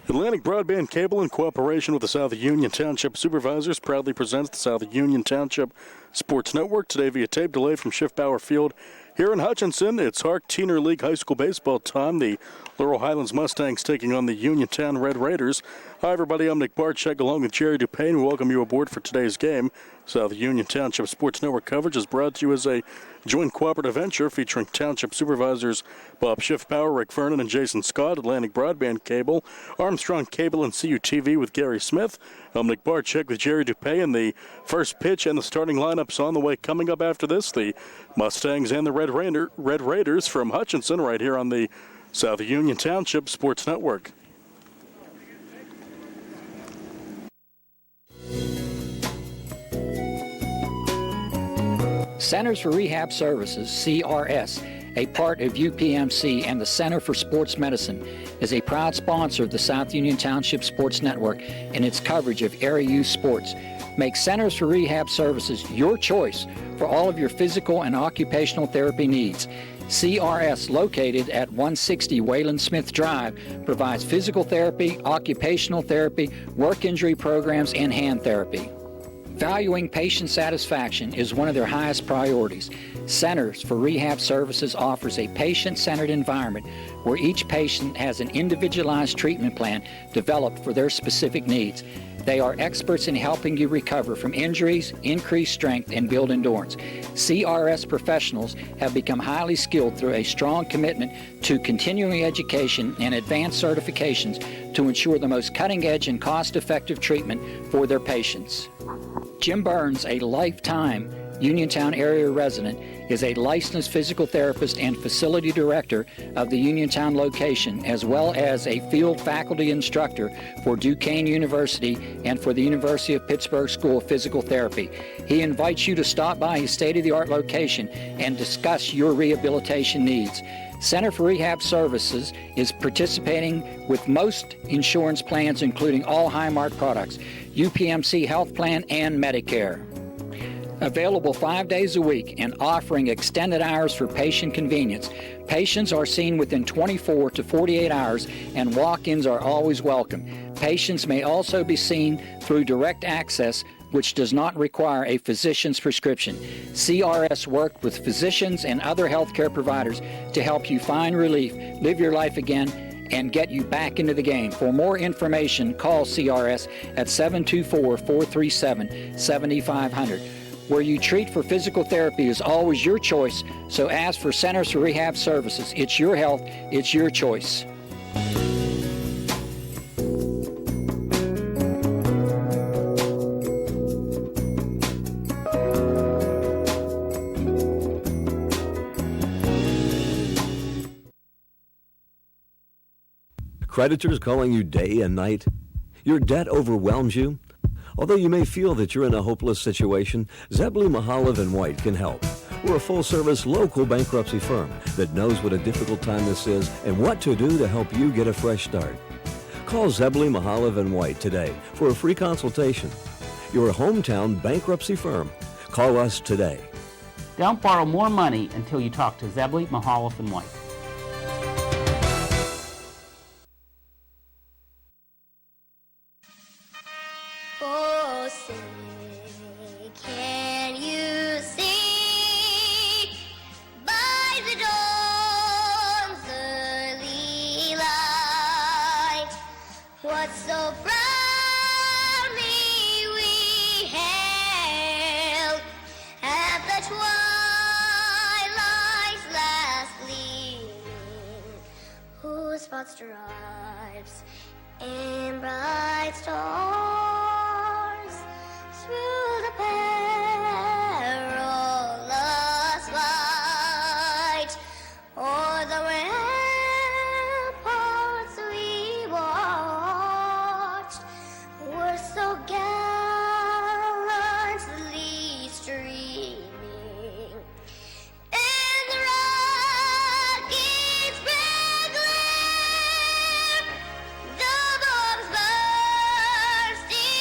Atlantic Broadband Cable, in cooperation with the South Union Township Supervisors, proudly presents the South Union Township Sports Network. Today via tape delay from Schiff-Bauer Field here in Hutchinson. It's HARC Teener League High School baseball time. The Laurel Highlands Mustangs taking on the Uniontown Red Raiders. Hi, everybody. I'm Nick Barczyk along with Jerry Dupain. We welcome you aboard for today's game. South Union Township Sports Network coverage is brought to you as a joint cooperative venture featuring Township Supervisors Bob Schiff-Bauer, Rick Vernon, and Jason Scott, Atlantic Broadband Cable, Armstrong Cable, and CUTV with Gary Smith. I'm Nick Barczyk with Jerry Dupain, and the first pitch and the starting lineups on the way. Coming up after this, the Mustangs and the Red Raiders from Hutchinson right here on the South Union Township Sports Network. Centers for Rehab Services, CRS, a part of UPMC and the Center for Sports Medicine, is a proud sponsor of the South Union Township Sports Network and its coverage of area youth sports. Make Centers for Rehab Services your choice for all of your physical and occupational therapy needs. CRS, located at 160 Wayland Smith Drive, provides physical therapy, occupational therapy, work injury programs, and hand therapy. Valuing patient satisfaction is one of their highest priorities. Centers for Rehab Services offers a patient-centered environment where each patient has an individualized treatment plan developed for their specific needs. They are experts in helping you recover from injuries, increase strength, and build endurance. CRS professionals have become highly skilled through a strong commitment to continuing education and advanced certifications to ensure the most cutting-edge and cost-effective treatment for their patients. Jim Burns, a lifetime Uniontown area resident, is a licensed physical therapist and facility director of the Uniontown location, as well as a field faculty instructor for Duquesne University and for the University of Pittsburgh School of Physical Therapy. He invites you to stop by his state-of-the-art location and discuss your rehabilitation needs. Center for Rehab Services is participating with most insurance plans, including all Highmark products, UPMC Health Plan, and Medicare. Available 5 days a week and offering extended hours for patient convenience. Patients are seen within 24 to 48 hours, and walk-ins are always welcome. Patients may also be seen through direct access, which does not require a physician's prescription. CRS worked with physicians and other healthcare providers to help you find relief, live your life again, and get you back into the game. For more information, call CRS at 724-437-7500. Where you treat for physical therapy is always your choice, so ask for Centers for Rehab Services. It's your health, it's your choice. Creditors calling you day and night? Your debt overwhelms you? Although you may feel that you're in a hopeless situation, Zebley, Mahalev & White can help. We're a full-service local bankruptcy firm that knows what a difficult time this is and what to do to help you get a fresh start. Call Zebley, Mahalev & White today for a free consultation. Your hometown bankruptcy firm. Call us today. Don't borrow more money until you talk to Zebley, Mahalev & White. Stripes and bright stars through the perilous fight, o'er the ramparts we watched were so gallantly streaming. Bursting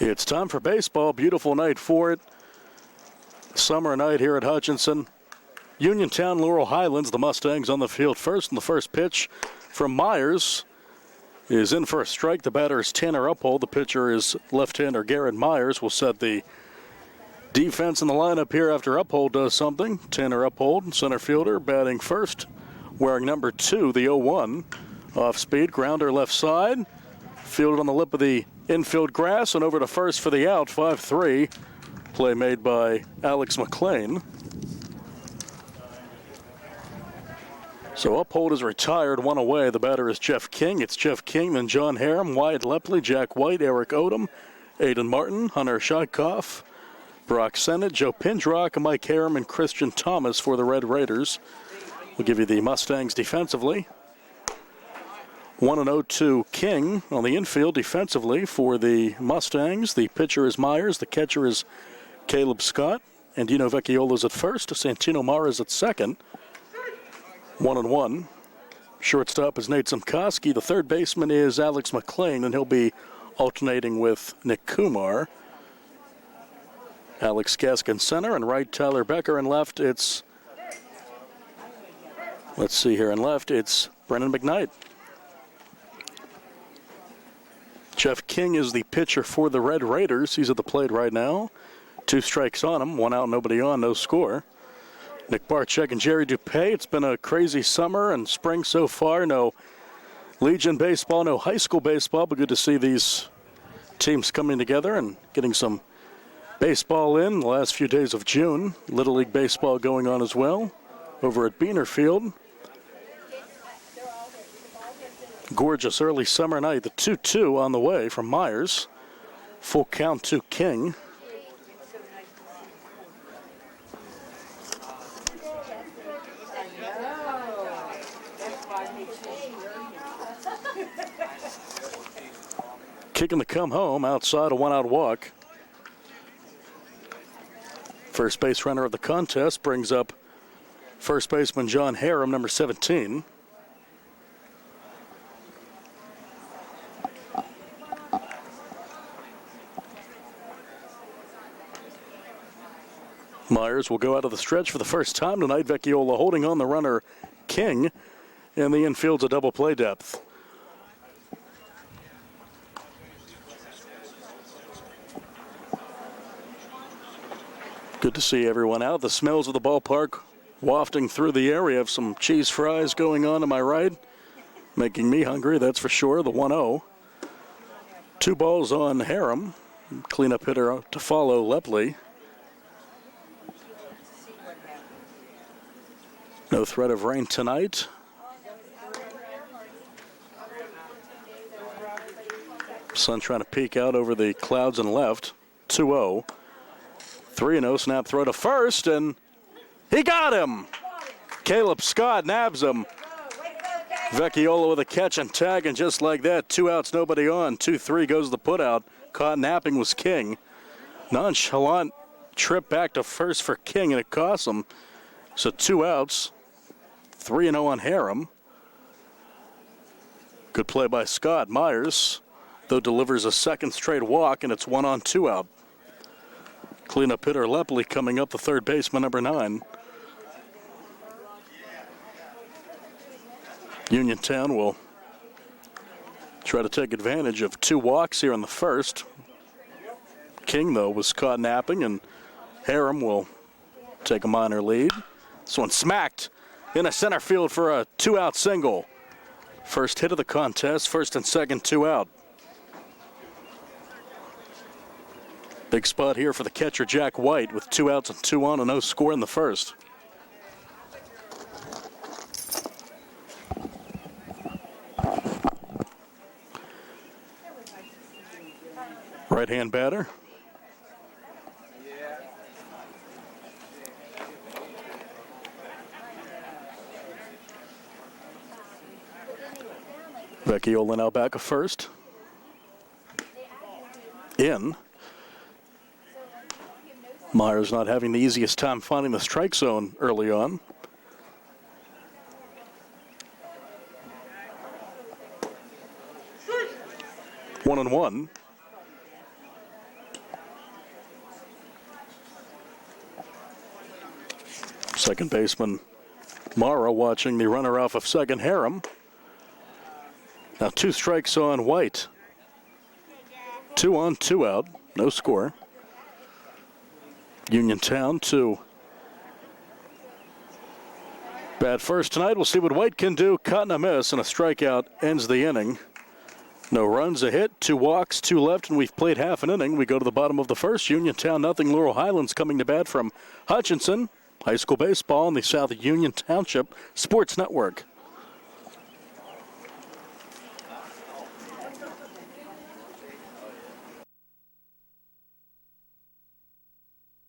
It's time for baseball. Beautiful night for it. Summer night here at Hutchinson. Uniontown, Laurel Highlands, the Mustangs on the field first. And the first pitch from Myers is in for a strike. The batter is Tanner Uphold. The pitcher is left-hander Garrett Myers. Will set the defense in the lineup here after Uphold does something. Tanner Uphold, center fielder, batting first, wearing number 2, the 0-1. Off speed, grounder left side. Fielded on the lip of the infield grass and over to first for the out, 5-3. Play made by Alex McLean. So Uphold is retired, one away. The batter is Jeff King. It's Jeff King, then John Harum, Wyatt Lepley, Jack White, Eric Odom, Aiden Martin, Hunter Scheikoff, Brock Sennett, Joe Pindrock, Mike Harum, and Christian Thomas for the Red Raiders. We'll give you the Mustangs defensively. 1-0 to King on the infield defensively for the Mustangs. The pitcher is Myers. The catcher is Caleb Scott. And Dino Vecchiola's at first. Santino Mara's at second. 1-1. Shortstop is Nate Zimkowski. The third baseman is Alex McLean, and he'll be alternating with Nick Kumar. Alex Gaskin center, and right Tyler Becker, and left it's, let's see here, and left it's Brennan McKnight. Jeff King is the pitcher for the Red Raiders. He's at the plate right now. 2 strikes on him, 1 out, nobody on, no score. Nick Barczyk and Jerry Dupay. It's been a crazy summer and spring so far. No Legion baseball, no high school baseball, but good to see these teams coming together and getting some baseball in the last few days of June. Little League baseball going on as well over at Beaner Field. Gorgeous early summer night. The 2-2 on the way from Myers. Full count to King. Kicking the come home outside, a 1-out walk. First base runner of the contest brings up first baseman John Harum, number 17. Myers will go out of the stretch for the first time tonight. Vecchiola holding on the runner King, and the infield's a double play depth. Good to see everyone out. The smells of the ballpark wafting through the area. Of some cheese fries going on to my right, making me hungry, that's for sure. The 1-0. 2 balls on Harum. Cleanup hitter to follow Lepley. No threat of rain tonight. Sun trying to peek out over the clouds and left. 2-0. 3-0, snap throw to first, and he got him! Caleb Scott nabs him. Vecchiola with a catch and tag, and just like that, 2 outs, nobody on. 2-3 goes the putout. Caught napping was King. Nonchalant trip back to first for King, and it costs him. So 2 outs, 3-0 on Harum. Good play by Scott. Myers, though, delivers a second straight walk, and it's 1 on 2 out. Cleanup hitter Lepley coming up, the third baseman, number 9. Uniontown will try to take advantage of 2 walks here in the first. King, though, was caught napping, and Harum will take a minor lead. This one smacked in a center field for a 2-out single. First hit of the contest, first and second, 2 out. Big spot here for the catcher, Jack White, with 2 outs and 2 on and no score in the first. Right-hand batter. Vecchiola now back at first. In. Myers not having the easiest time finding the strike zone early on. One and one. Second baseman Mara watching the runner off of second, Harem. Now 2 strikes on White. 2 on, 2 out. No score. Uniontown 2. Bat first tonight. We'll see what White can do. Caught in a miss, and a strikeout ends the inning. No runs, a hit, 2 walks, 2 left, and we've played half an inning. We go to the bottom of the first. Uniontown nothing. Laurel Highlands coming to bat from Hutchinson. High school baseball on the South Union Township Sports Network.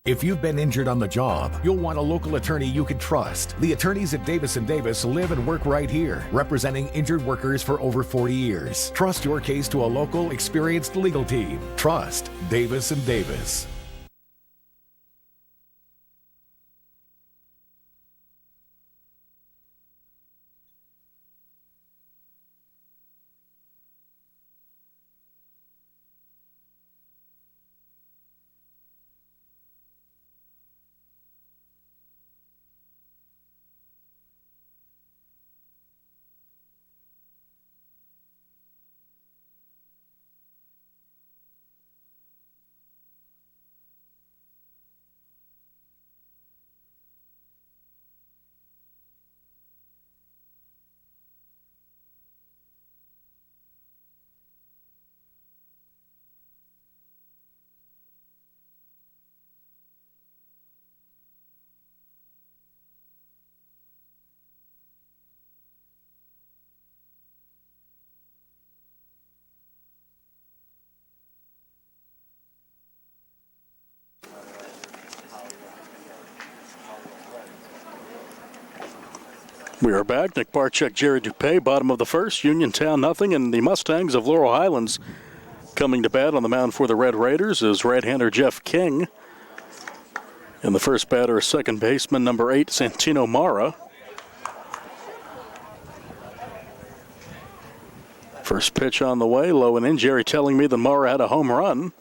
If you've been injured on the job, you'll want a local attorney you can trust. The attorneys at Davis & Davis live and work right here, representing injured workers for over 40 years. Trust your case to a local, experienced legal team. Trust Davis & Davis. We are back. Nick Barczyk, Jerry Dupay, bottom of the first. Uniontown nothing, and the Mustangs of Laurel Highlands coming to bat on the mound for the Red Raiders is right-hander Jeff King. And the first batter is second baseman number 8, Santino Mara. First pitch on the way, low and in. Jerry telling me that Mara had a home run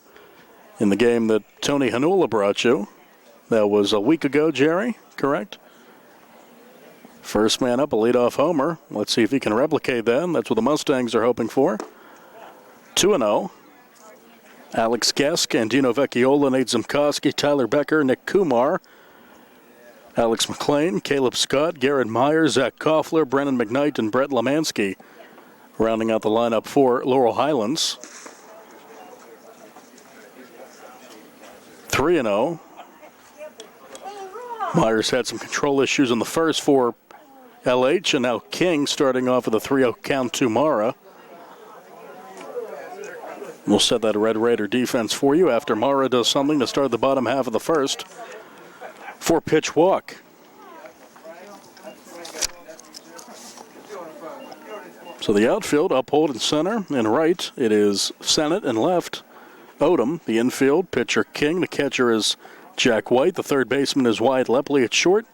in the game that Tony Hanula brought you. That was a week ago, Jerry, correct? First man up, a leadoff homer. Let's see if he can replicate that. That's what the Mustangs are hoping for. 2-0. Alex Gesk, Andino Vecchiola, Nate Zimkowski, Tyler Becker, Nick Kumar, Alex McLean, Caleb Scott, Garrett Myers, Zach Koffler, Brennan McKnight, and Brett Lemansky rounding out the lineup for Laurel Highlands. 3-0. Myers had some control issues in the first for LH, and now King starting off with a 3-0 count to Mara. We'll set that Red Raider defense for you after Mara does something to start the bottom half of the first. 4-pitch walk. So the outfield, Uphold in center, and right it is Sennett, and left Odom. The infield, pitcher King. The catcher is Jack White. The third baseman is Wyatt Lepley at short.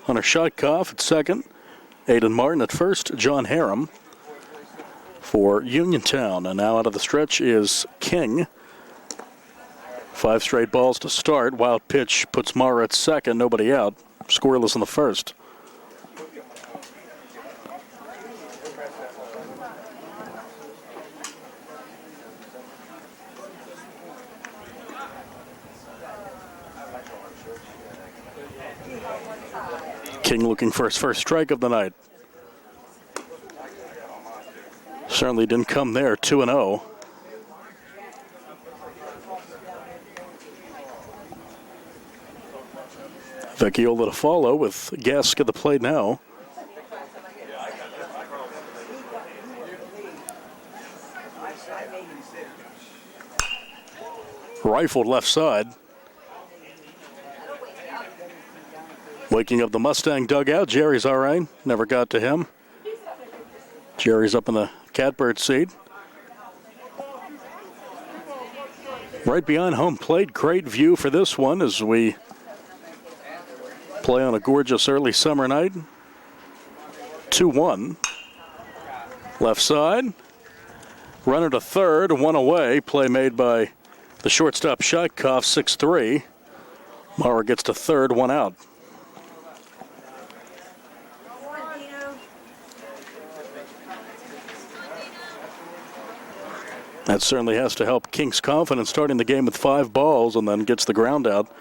Hunter Shotkoff at second. Aiden Martin at first. John Harem for Uniontown. And now out of the stretch is King. 5 straight balls to start. Wild pitch puts Mara at second. Nobody out. Scoreless in the first. King looking for his first strike of the night. Certainly didn't come there. 2-0. Vecchiola to follow with Gask at the plate now. Rifled left side. Waking up the Mustang dugout. Jerry's all right. Never got to him. Jerry's up in the catbird seat. Right behind home plate. Great view for this one as we play on a gorgeous early summer night. 2-1. Left side. Runner to third. One away. Play made by the shortstop Shotkoff. 6-3. Mara gets to third. One out. That certainly has to help King's confidence starting the game with 5 balls and then gets the ground out.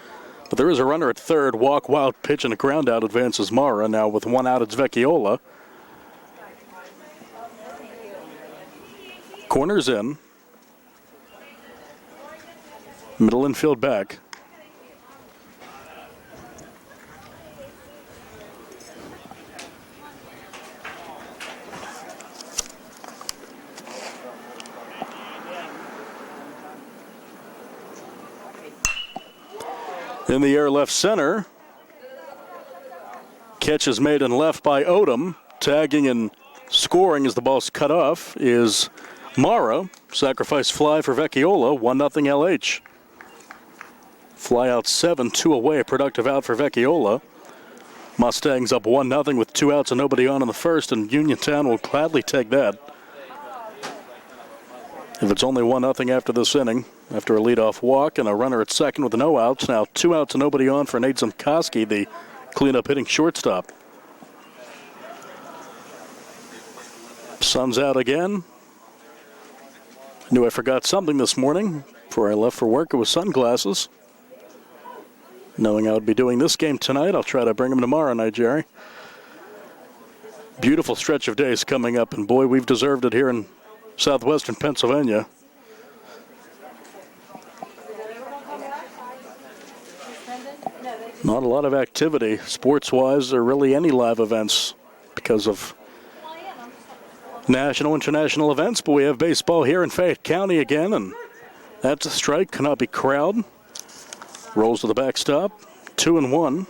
But there is a runner at third. Walk, wild pitch, and a ground out advances Mara. Now with 1 out, it's Vecchiola. Corners in. Middle infield back. In the air, left center. Catch is made and left by Odom. Tagging and scoring as the ball's cut off is Mara. Sacrifice fly for Vecchiola. 1-0 LH. Fly out 7, 2 away. A productive out for Vecchiola. Mustangs up 1-0 with 2 outs and nobody on in the first, and Uniontown will gladly take that. If it's only 1-0 after this inning, after a leadoff walk and a runner at second with no outs, now 2 outs and nobody on for Nate Zimkoski, the cleanup hitting shortstop. Sun's out again. Knew I forgot something this morning before I left for work. It was sunglasses. Knowing I would be doing this game tonight, I'll try to bring them tomorrow night, Jerry. Beautiful stretch of days coming up, and boy, we've deserved it here in southwestern Pennsylvania. Not a lot of activity, sports-wise, or really any live events because of national, international events, but we have baseball here in Fayette County again, and that's a strike, cannot be corralled. Rolls to the backstop, 2-1.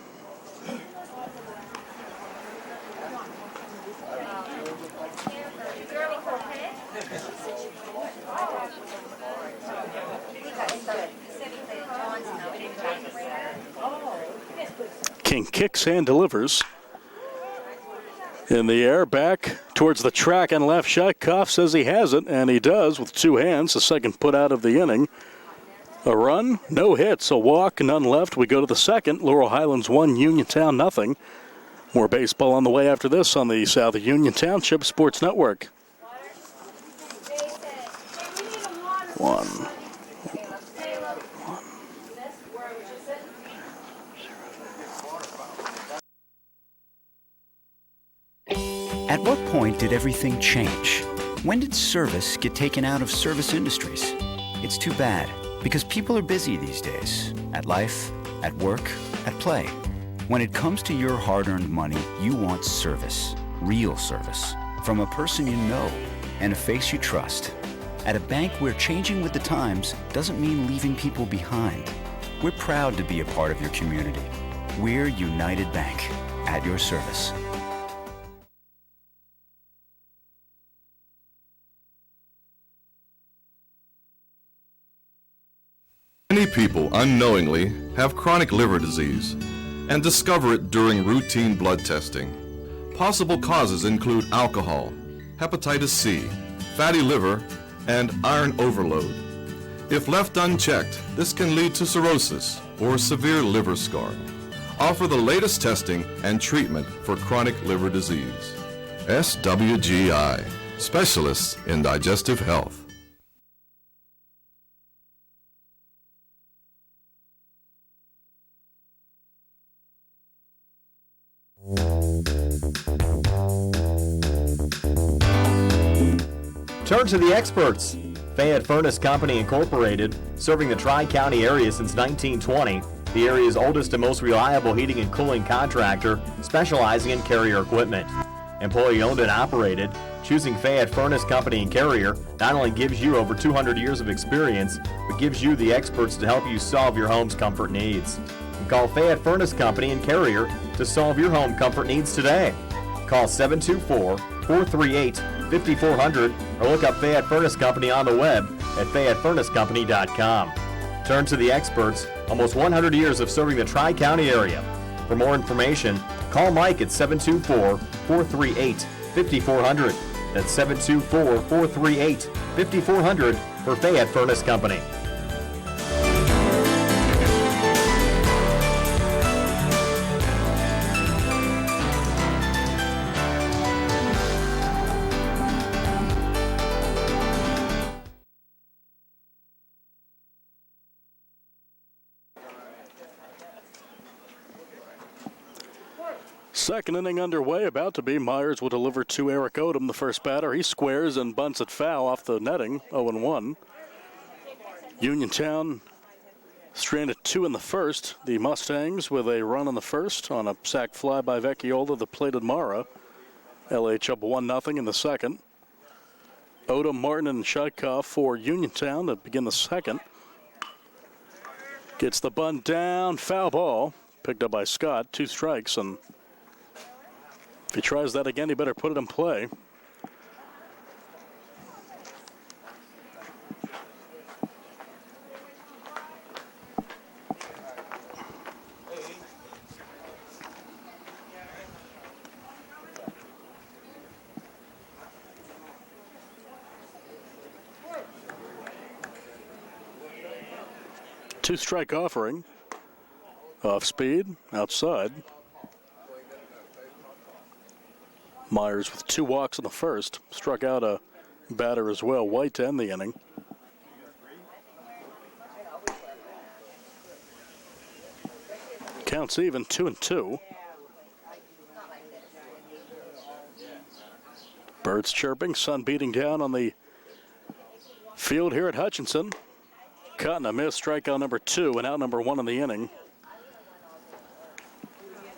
King kicks and delivers. In the air, back towards the track and left shot. Koff says he has it, and he does with 2 hands. The second put out of the inning. A run, no hits, a walk, none left. We go to the second. Laurel Highlands 1, Uniontown nothing. More baseball on the way after this on the South Union Township Sports Network. 1. At what point did everything change? When did service get taken out of service industries? It's too bad, because people are busy these days. At life, at work, at play. When it comes to your hard-earned money, you want service. Real service. From a person you know and a face you trust. At a bank where changing with the times doesn't mean leaving people behind. We're proud to be a part of your community. We're United Bank, at your service. Many people unknowingly have chronic liver disease and discover it during routine blood testing. Possible causes include alcohol, hepatitis C, fatty liver, and iron overload. If left unchecked, this can lead to cirrhosis or severe liver scarring. Offer the latest testing and treatment for chronic liver disease. SWGI, specialists in digestive health. Turn to the experts. Fayette Furnace Company Incorporated, serving the Tri-County area since 1920. The area's oldest and most reliable heating and cooling contractor, specializing in Carrier equipment. Employee owned and operated, choosing Fayette Furnace Company and Carrier not only gives you over 200 years of experience, but gives you the experts to help you solve your home's comfort needs. Call Fayette Furnace Company and Carrier to solve your home comfort needs today. Call 724-438-5400 or look up Fayette Furnace Company on the web at FayetteFurnaceCompany.com. Turn to the experts, almost 100 years of serving the Tri-County area. For more information, call Mike at 724-438-5400. That's 724-438-5400 for Fayette Furnace Company. Second inning underway, about to be. Myers will deliver to Eric Odom, the first batter. He squares and bunts it foul off the netting, 0-1. Uniontown stranded 2 in the first. The Mustangs with a run in the first on a sac fly by Vecchiola that plated Mara. LH up 1-0 in the second. Odom, Martin, and Shaikov for Uniontown to begin the second. Gets the bunt down, foul ball. Picked up by Scott, 2 strikes, and if he tries that again, he better put it in play. Two-strike offering. Off speed, outside. Myers with 2 walks in the first. Struck out a batter as well, White, to end the inning. Counts even, 2-2. Birds chirping, sun beating down on the field here at Hutchinson. Cut and a miss, strikeout number 2 and out number 1 in the inning.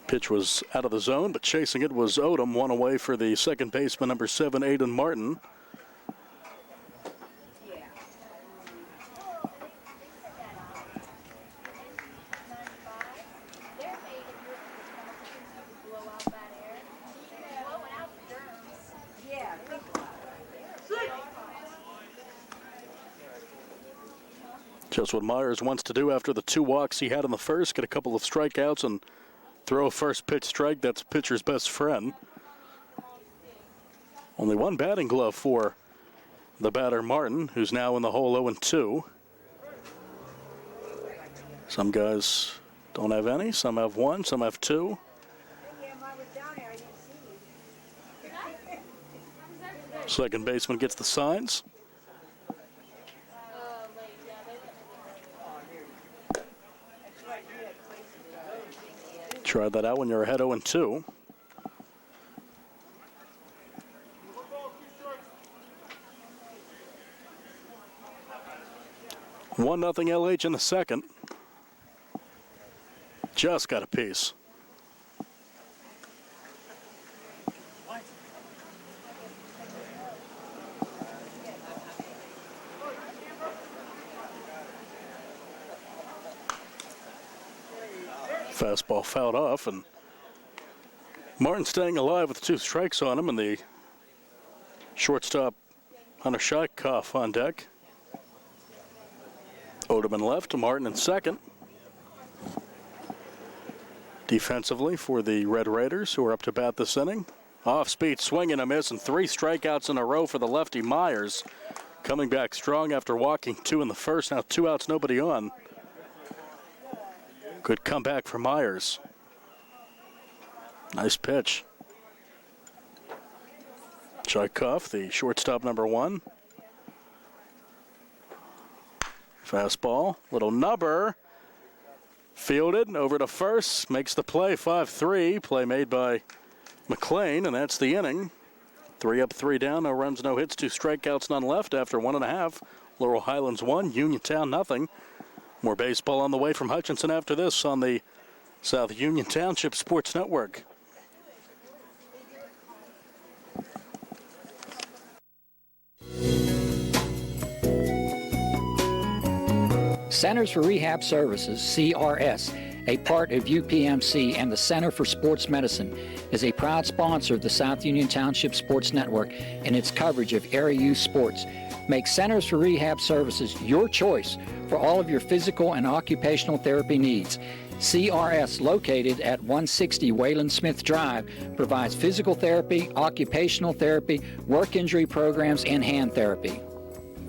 Pitch was out of the zone, but chasing it was Odom. 1 away for the second baseman, number 7, Aiden Martin. Just what Myers wants to do after the 2 walks he had in the first, get a couple of strikeouts and throw a first pitch strike. That's pitcher's best friend. Only 1 batting glove for the batter Martin, who's now in the hole 0-2. Some guys don't have any, some have 1, some have 2. Second baseman gets the signs. Try that out when you're ahead 0-2. One nothing LH in the second. Just got a piece. Fastball fouled off, and Martin staying alive with 2 strikes on him, and the shortstop Hunter Shaikov on deck. Odom in left, Martin in second. Defensively for the Red Raiders, who are up to bat this inning. Off-speed swing and a miss, and 3 strikeouts in a row for the lefty Myers. Coming back strong after walking 2 in the first. Now 2 outs, nobody on. Good comeback for Myers. Nice pitch. Shaikov, the shortstop number 1. Fastball, little nubber. Fielded, over to first, makes the play, 5-3. Play made by McLean, and that's the inning. 3 up, 3 down, no runs, no hits, 2 strikeouts, none left after 1.5. Laurel Highlands 1, Uniontown nothing. More baseball on the way from Hutchinson after this on the South Union Township Sports Network. Centers for Rehab Services, CRS, a part of UPMC and the Center for Sports Medicine, is a proud sponsor of the South Union Township Sports Network and its coverage of area youth sports. Make Centers for Rehab Services your choice for all of your physical and occupational therapy needs. CRS, located at 160 Wayland Smith Drive, provides physical therapy, occupational therapy, work injury programs, and hand therapy.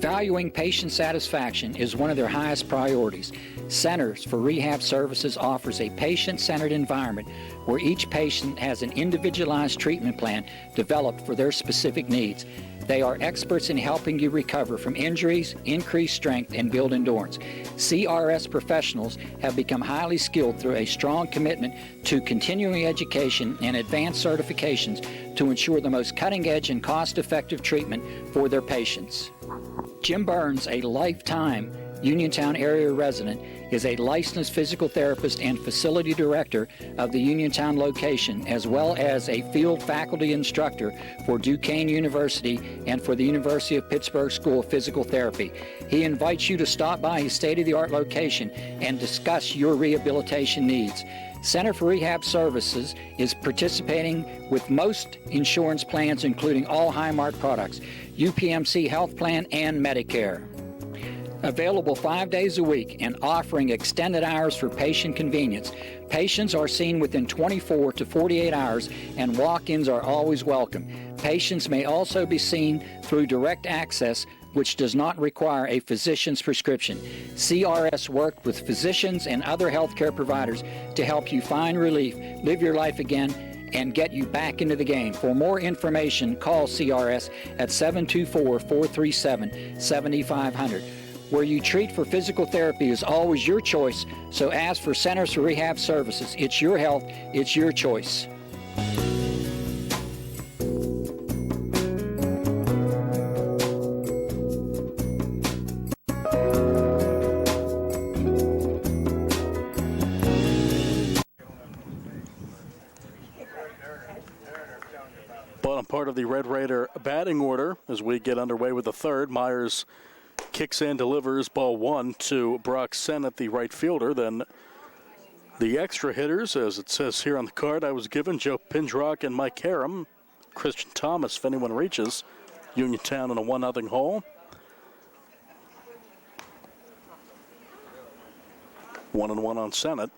Valuing patient satisfaction is one of their highest priorities. Centers for Rehab Services offers a patient-centered environment where each patient has an individualized treatment plan developed for their specific needs. They are experts in helping you recover from injuries, increase strength, and build endurance. CRS professionals have become highly skilled through a strong commitment to continuing education and advanced certifications to ensure the most cutting-edge and cost-effective treatment for their patients. Jim Burns, a lifetime Uniontown area resident, is a licensed physical therapist and facility director of the Uniontown location, as well as a field faculty instructor for Duquesne University and for the University of Pittsburgh School of Physical Therapy. He invites you to stop by his state-of-the-art location and discuss your rehabilitation needs. Center for Rehab Services is participating with most insurance plans, including all Highmark products, UPMC Health Plan, and Medicare. Available 5 days a week and offering extended hours for patient convenience. Patients are seen within 24 to 48 hours and walk-ins are always welcome. Patients may also be seen through direct access, which does not require a physician's prescription. CRS worked with physicians and other healthcare providers to help you find relief, live your life again, and get you back into the game. For more information, call CRS at 724-437-7500. Where you treat for physical therapy is always your choice, so ask for Centers for Rehab Services. It's your health, it's your choice. Bottom part of the Red Raider batting order as we get underway with the third. Myers kicks and delivers ball one to Brock Sennett, the right fielder. Then the extra hitters, as it says here on the card I was given, Joe Pindrock and Mike Harum. Christian Thomas, if anyone reaches. Uniontown in a 1-0 hole. 1-1 on Sennett.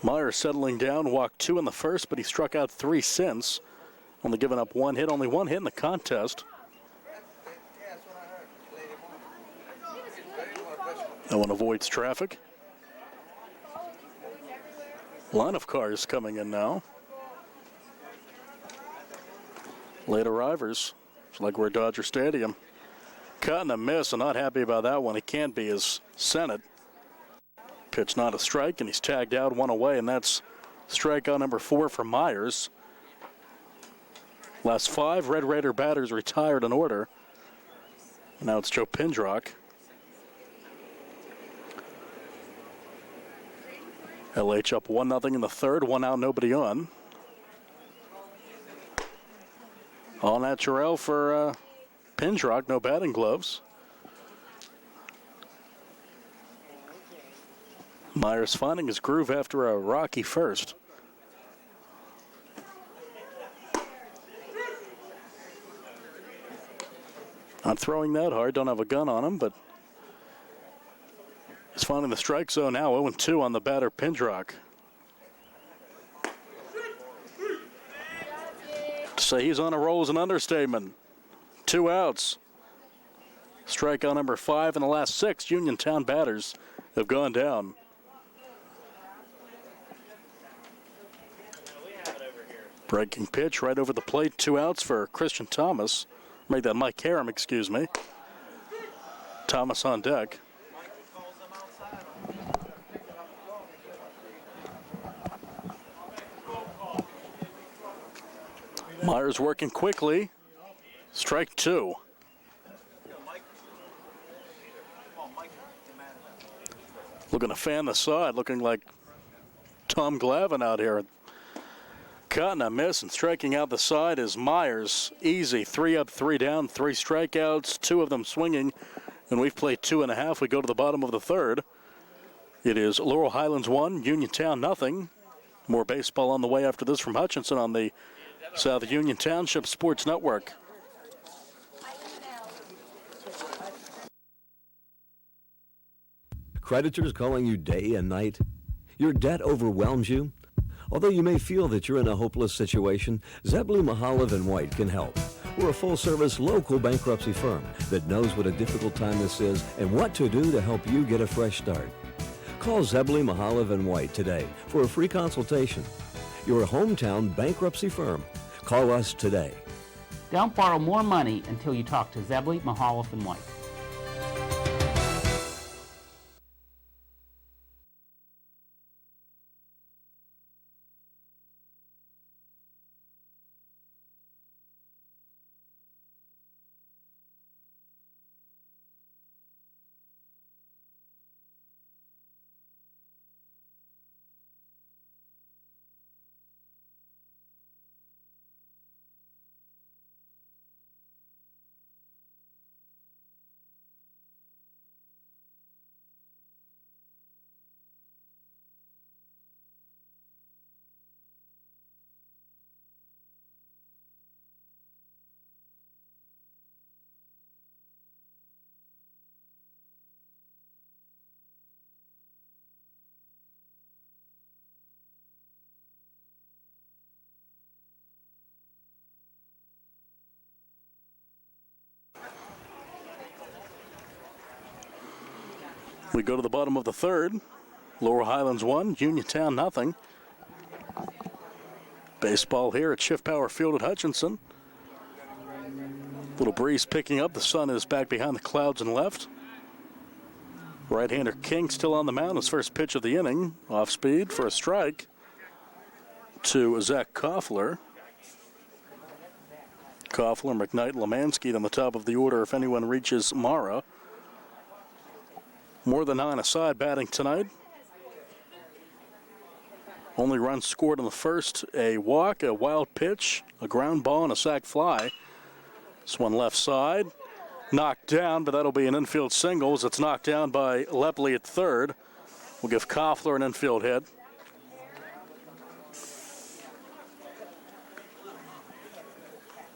Myers settling down, walked 2 in the first, but he struck out 3 since. Only given up 1 hit, only 1 hit in the contest. No one avoids traffic. Line of cars coming in now. Late arrivers. It's like we're at Dodger Stadium. Cutting a miss, and not happy about that one. He can't be, as Sennett. Pitch not a strike, and he's tagged out 1 away, and that's strikeout number 4 for Myers. Last 5 Red Raider batters retired in order. Now it's Joe Pindrock. LH up 1-0 in the third, 1 out, nobody on. All natural for Pindrock, no batting gloves. Myers finding his groove after a rocky first. Not throwing that hard, don't have a gun on him, but he's finding the strike zone now. 0-2 on the batter, Pindrock. To say he's on a roll is an understatement. 2 outs. Strikeout number 5 in the last 6 Uniontown batters have gone down. Breaking pitch right over the plate. 2 outs for Christian Thomas. Make that Mike Harum, excuse me. Thomas on deck. Myers working quickly. Strike 2. Looking to fan the side, looking like Tom Glavine out here. Cutting a miss and striking out the side is Myers. Easy, 3 up, 3 down, 3 strikeouts, 2 of them swinging. And we've played 2.5. We go to the bottom of the third. It is Laurel Highlands 1, Uniontown 0. More baseball on the way after this from Hutchinson on the South Union Township Sports Network. Creditors calling you day and night? Your debt overwhelms you? Although you may feel that you're in a hopeless situation, Zeb Blue Mahalev and White can help. We're a full-service local bankruptcy firm that knows what a difficult time this is and what to do to help you get a fresh start. Call Zebley, Mahalev & White today for a free consultation. Your hometown bankruptcy firm. Call us today. Don't borrow more money until you talk to Zebley, Mahalev & White. We go to the bottom of the third. Laurel Highlands 1, Uniontown nothing. Baseball here at Shift Power Field at Hutchinson. Little breeze picking up. The sun is back behind the clouds and left. Right-hander King still on the mound. His first pitch of the inning. Off speed for a strike to Zach Koffler. Koffler, McKnight, Lemansky on the top of the order if anyone reaches Mara. More than 9 aside batting tonight. Only runs scored in the first, a walk, a wild pitch, a ground ball, and a sac fly. This one left side. Knocked down, but that'll be an infield single as it's knocked down by Lepley at third. We'll give Koffler an infield hit.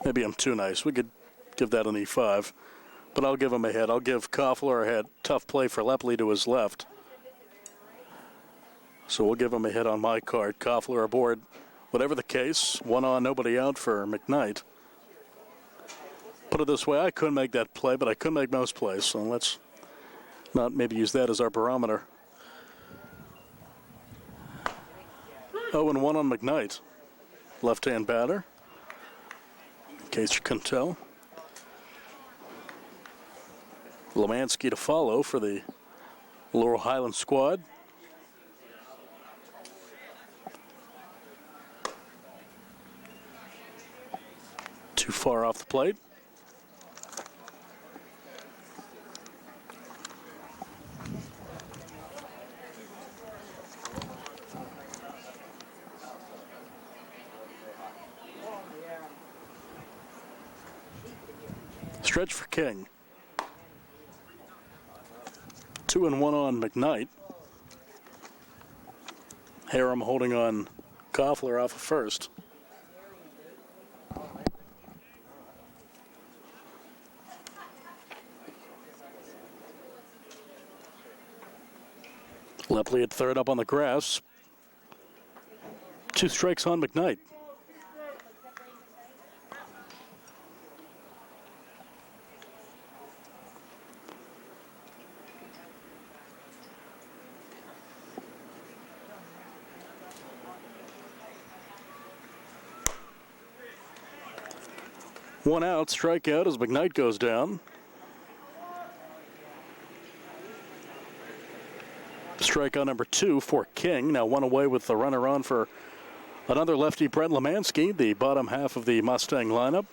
Maybe I'm too nice. We could give that an E5. But I'll give him a hit. I'll give Koffler a hit. Tough play for Lepley to his left. So we'll give him a hit on my card. Koffler aboard. Whatever the case, 1 on, nobody out for McKnight. Put it this way, I couldn't make that play, but I could make most plays. So let's not maybe use that as our barometer. 0-1 on McKnight. Left-hand batter. In case you couldn't tell. Lemansky to follow for the Laurel Highlands squad. Too far off the plate. Stretch for King. 2-1 on McKnight. Harem holding on Koffler off of first. Lepley at third up on the grass. 2 strikes on McKnight. One out, strikeout as McKnight goes down. Strikeout number 2 for King. Now 1 away with the runner on for another lefty, Brett Lemansky, the bottom half of the Mustang lineup.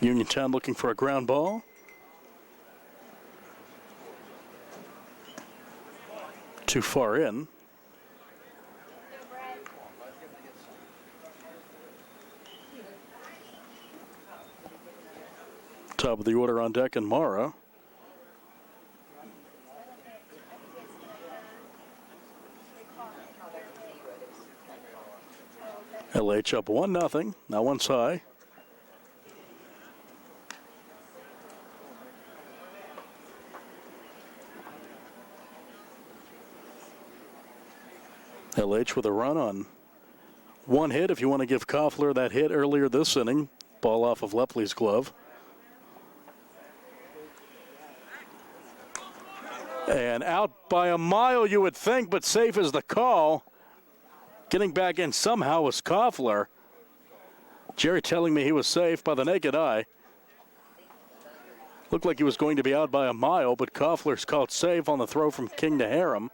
Uniontown looking for a ground ball. Too far in. Top of the order on deck and Mara. LH up 1-0. Now one's high. LH with a run on one hit if you want to give Koffler that hit earlier this inning. Ball off of Lepley's glove. And out by a mile, you would think, but safe is the call. Getting back in somehow was Koffler. Jerry telling me he was safe by the naked eye. Looked like he was going to be out by a mile, but Koffler's called safe on the throw from King to Harem.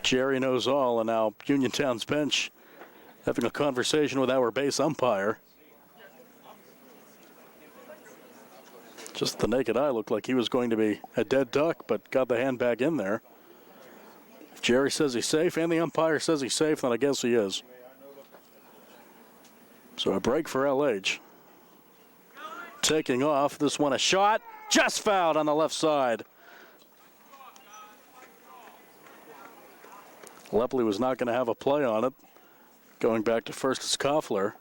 Jerry knows all, and now Uniontown's bench having a conversation with our base umpire. Just the naked eye looked like he was going to be a dead duck, but got the hand back in there. If Jerry says he's safe and the umpire says he's safe, then I guess he is. So a break for LH. Taking off, this one a shot, just fouled on the left side. Lepley was not going to have a play on it. Going back to first is Koffler.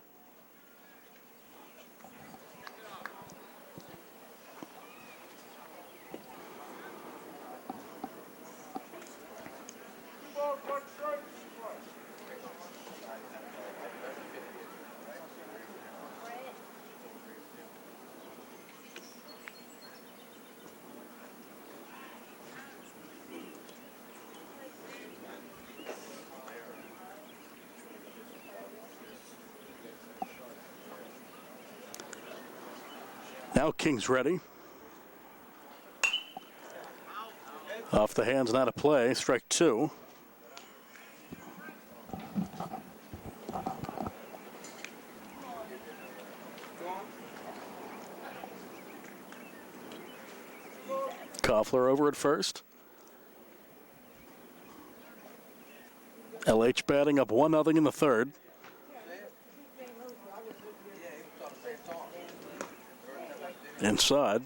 Now King's ready. Off the hands, not a play. Strike two. Koffler over at first. LH batting up 1-0 in the third. Inside.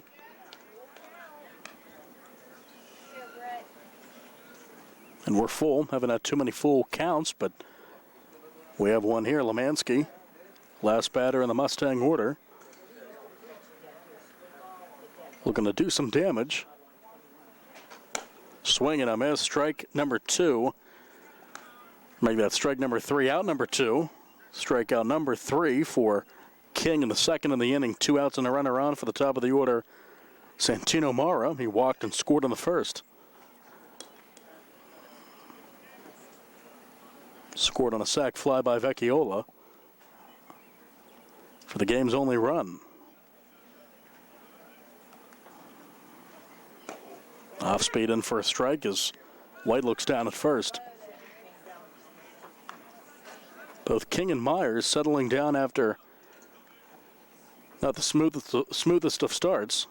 And we're full. Haven't had too many full counts, but we have one here. Lemansky, last batter in the Mustang order. Looking to do some damage. Swing and a miss. Strike number two. Maybe that's strike number three, out number two. Strikeout number three for King in the second in the inning. 2 outs and a runner on for the top of the order, Santino Mara. He walked and scored in the first. Scored on a sac fly by Vecchiola for the game's only run. Off speed in for a strike as White looks down at first. Both King and Myers settling down after not the smoothest of starts.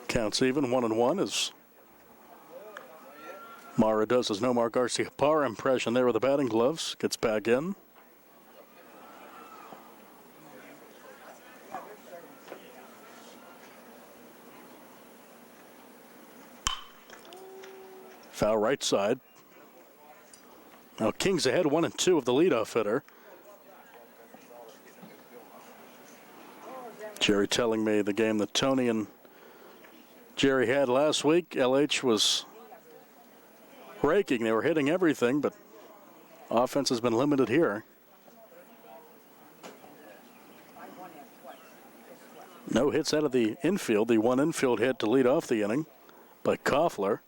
Counts even, 1-1 as Mara does his Nomar Garcia-Parra impression there with the batting gloves. Gets back in. Foul right side. Now King's ahead 1-2 of the leadoff hitter. Jerry telling me the game that Tony and Jerry had last week, LH was raking. They were hitting everything, but offense has been limited here. No hits out of the infield. The one infield hit to lead off the inning by Koffler.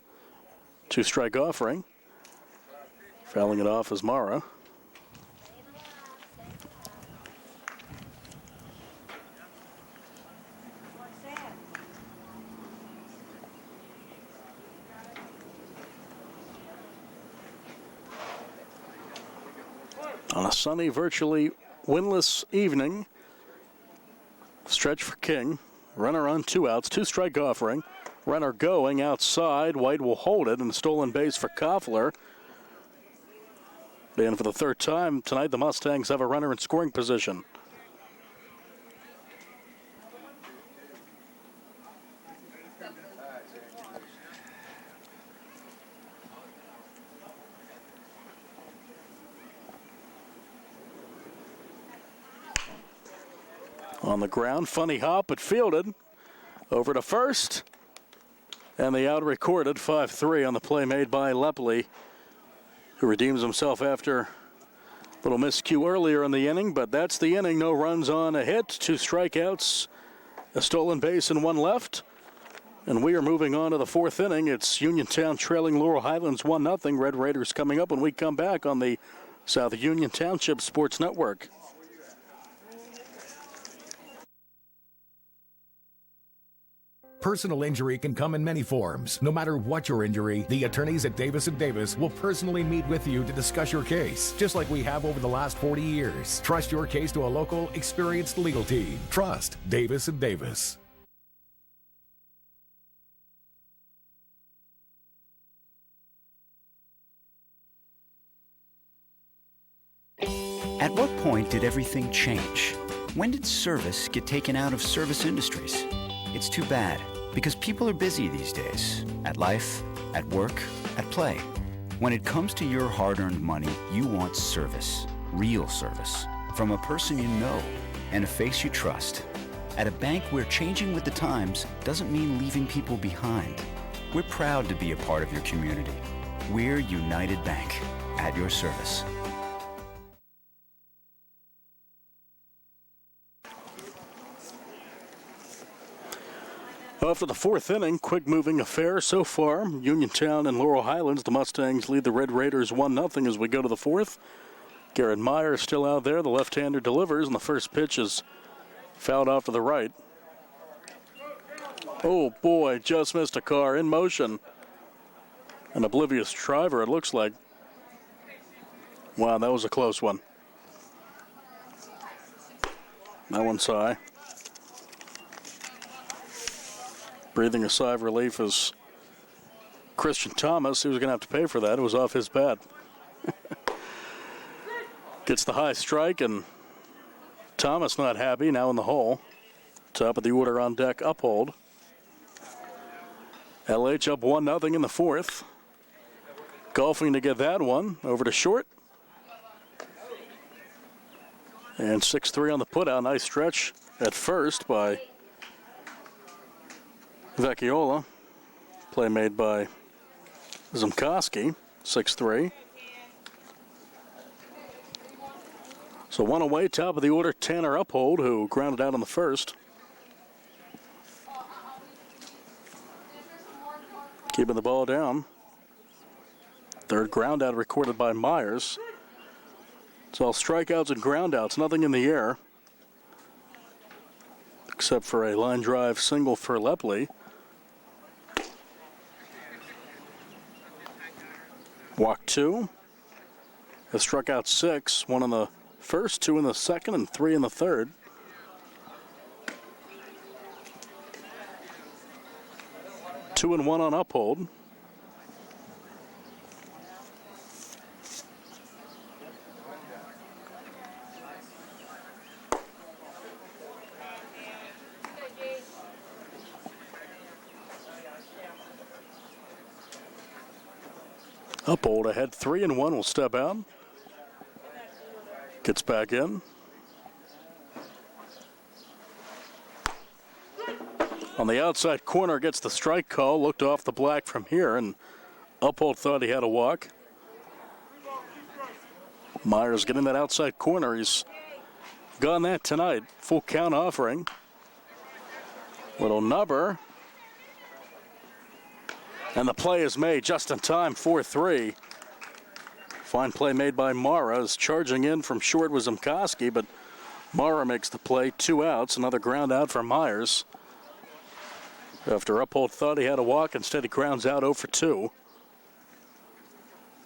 2-strike offering. Fouling it off is Mara. On a sunny, virtually winless evening, stretch for King. Runner on 2 outs, 2-strike offering. Runner going outside. White will hold it, and a stolen base for Koffler. And for the third time tonight, the Mustangs have a runner in scoring position. On the ground, funny hop, but fielded. Over to first. And the out recorded, 5-3 on the play made by Lepley, who redeems himself after a little miscue earlier in the inning, but that's the inning. No runs on a hit, 2 strikeouts, a stolen base, and 1 left. And we are moving on to the 4th inning. It's Uniontown trailing Laurel Highlands 1-0. Red Raiders coming up when we come back on the South Union Township Sports Network. Personal injury can come in many forms. No matter what your injury, the attorneys at Davis & Davis will personally meet with you to discuss your case, just like we have over the last 40 years. Trust your case to a local, experienced legal team. Trust Davis & Davis. At what point did everything change? When did service get taken out of service industries? It's too bad, because people are busy these days. At life, at work, at play. When it comes to your hard-earned money, you want service. Real service. From a person you know and a face you trust. At a bank where changing with the times doesn't mean leaving people behind. We're proud to be a part of your community. We're United Bank, at your service. After the 4th inning, quick-moving affair so far. Uniontown and Laurel Highlands, the Mustangs lead the Red Raiders 1-0 as we go to the 4th. Garrett Meyer is still out there. The left-hander delivers, and the first pitch is fouled off to the right. Oh, boy, just missed a car in motion. An oblivious driver, it looks like. Wow, that was a close one. That one's high. Breathing a sigh of relief is Christian Thomas. He was going to have to pay for that. It was off his bat. Gets the high strike, and Thomas not happy, now in the hole. Top of the order on deck, Uphold. LH up 1-0 in the 4th. Golfing to get that one. Over to short. And 6-3 on the putout. Nice stretch at first by Vecchiola. Play made by Zimkowski, 6-3. So one away, top of the order, Tanner Uphold, who grounded out on the first. Keeping the ball down. Third ground out recorded by Myers. It's all strikeouts and groundouts, nothing in the air. Except for a line drive single for Lepley. Walked 2. Has struck out 6. 1 in the first, 2 in the second, and 3 in the third. Two and 1 on Uphold. Uphold ahead 3-1 will step out. Gets back in. On the outside corner, gets the strike call. Looked off the black from here, and Uphold thought he had a walk. Myers getting that outside corner. He's gone that tonight. Full count offering. Little nubber. And the play is made just in time, 4-3. Fine play made by Mara. Is charging in from short was Zimkowski, but Mara makes the play. 2 outs. Another ground out for Myers. After Uphold thought he had a walk, instead he grounds out 0 for 2.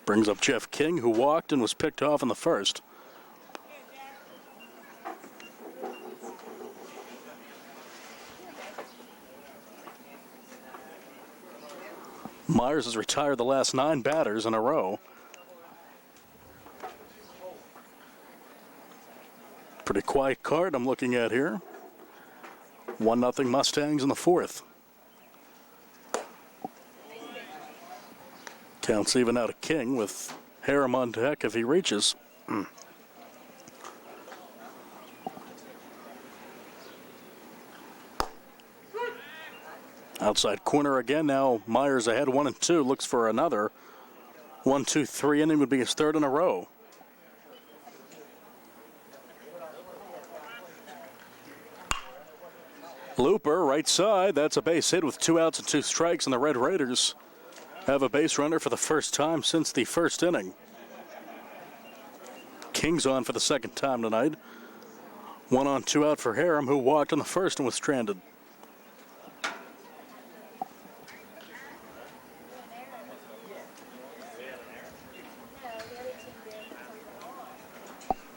Brings up Jeff King, who walked and was picked off in the first. Myers has retired the last 9 batters in a row. Pretty quiet card I'm looking at here. 1-0 Mustangs in the 4th. Counts even out of King with Harem on deck if he reaches. Outside corner again. Now Myers ahead 1-2. Looks for another 1-2-3 inning would be his third in a row. Looper, right side. That's a base hit with 2 outs and 2 strikes, and the Red Raiders have a base runner for the first time since the first inning. King's on for the second time tonight. 1 on, 2 out for Harem, who walked in the first and was stranded.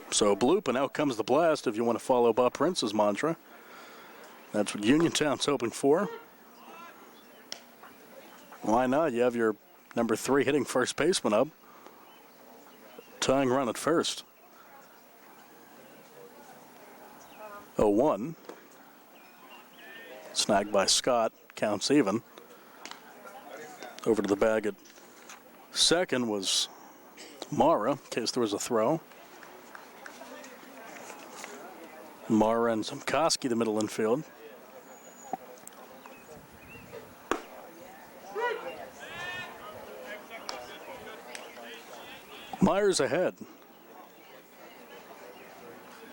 So bloop, and out comes the blast if you want to follow Bob Prince's mantra. That's what Uniontown's hoping for. Why not? You have your number 3 hitting first baseman up. Tying run at first. 0-1. Snagged by Scott. Counts even. Over to the bag at second was Mara, in case there was a throw. Mara and Zamkoski, the middle infield. Myers ahead.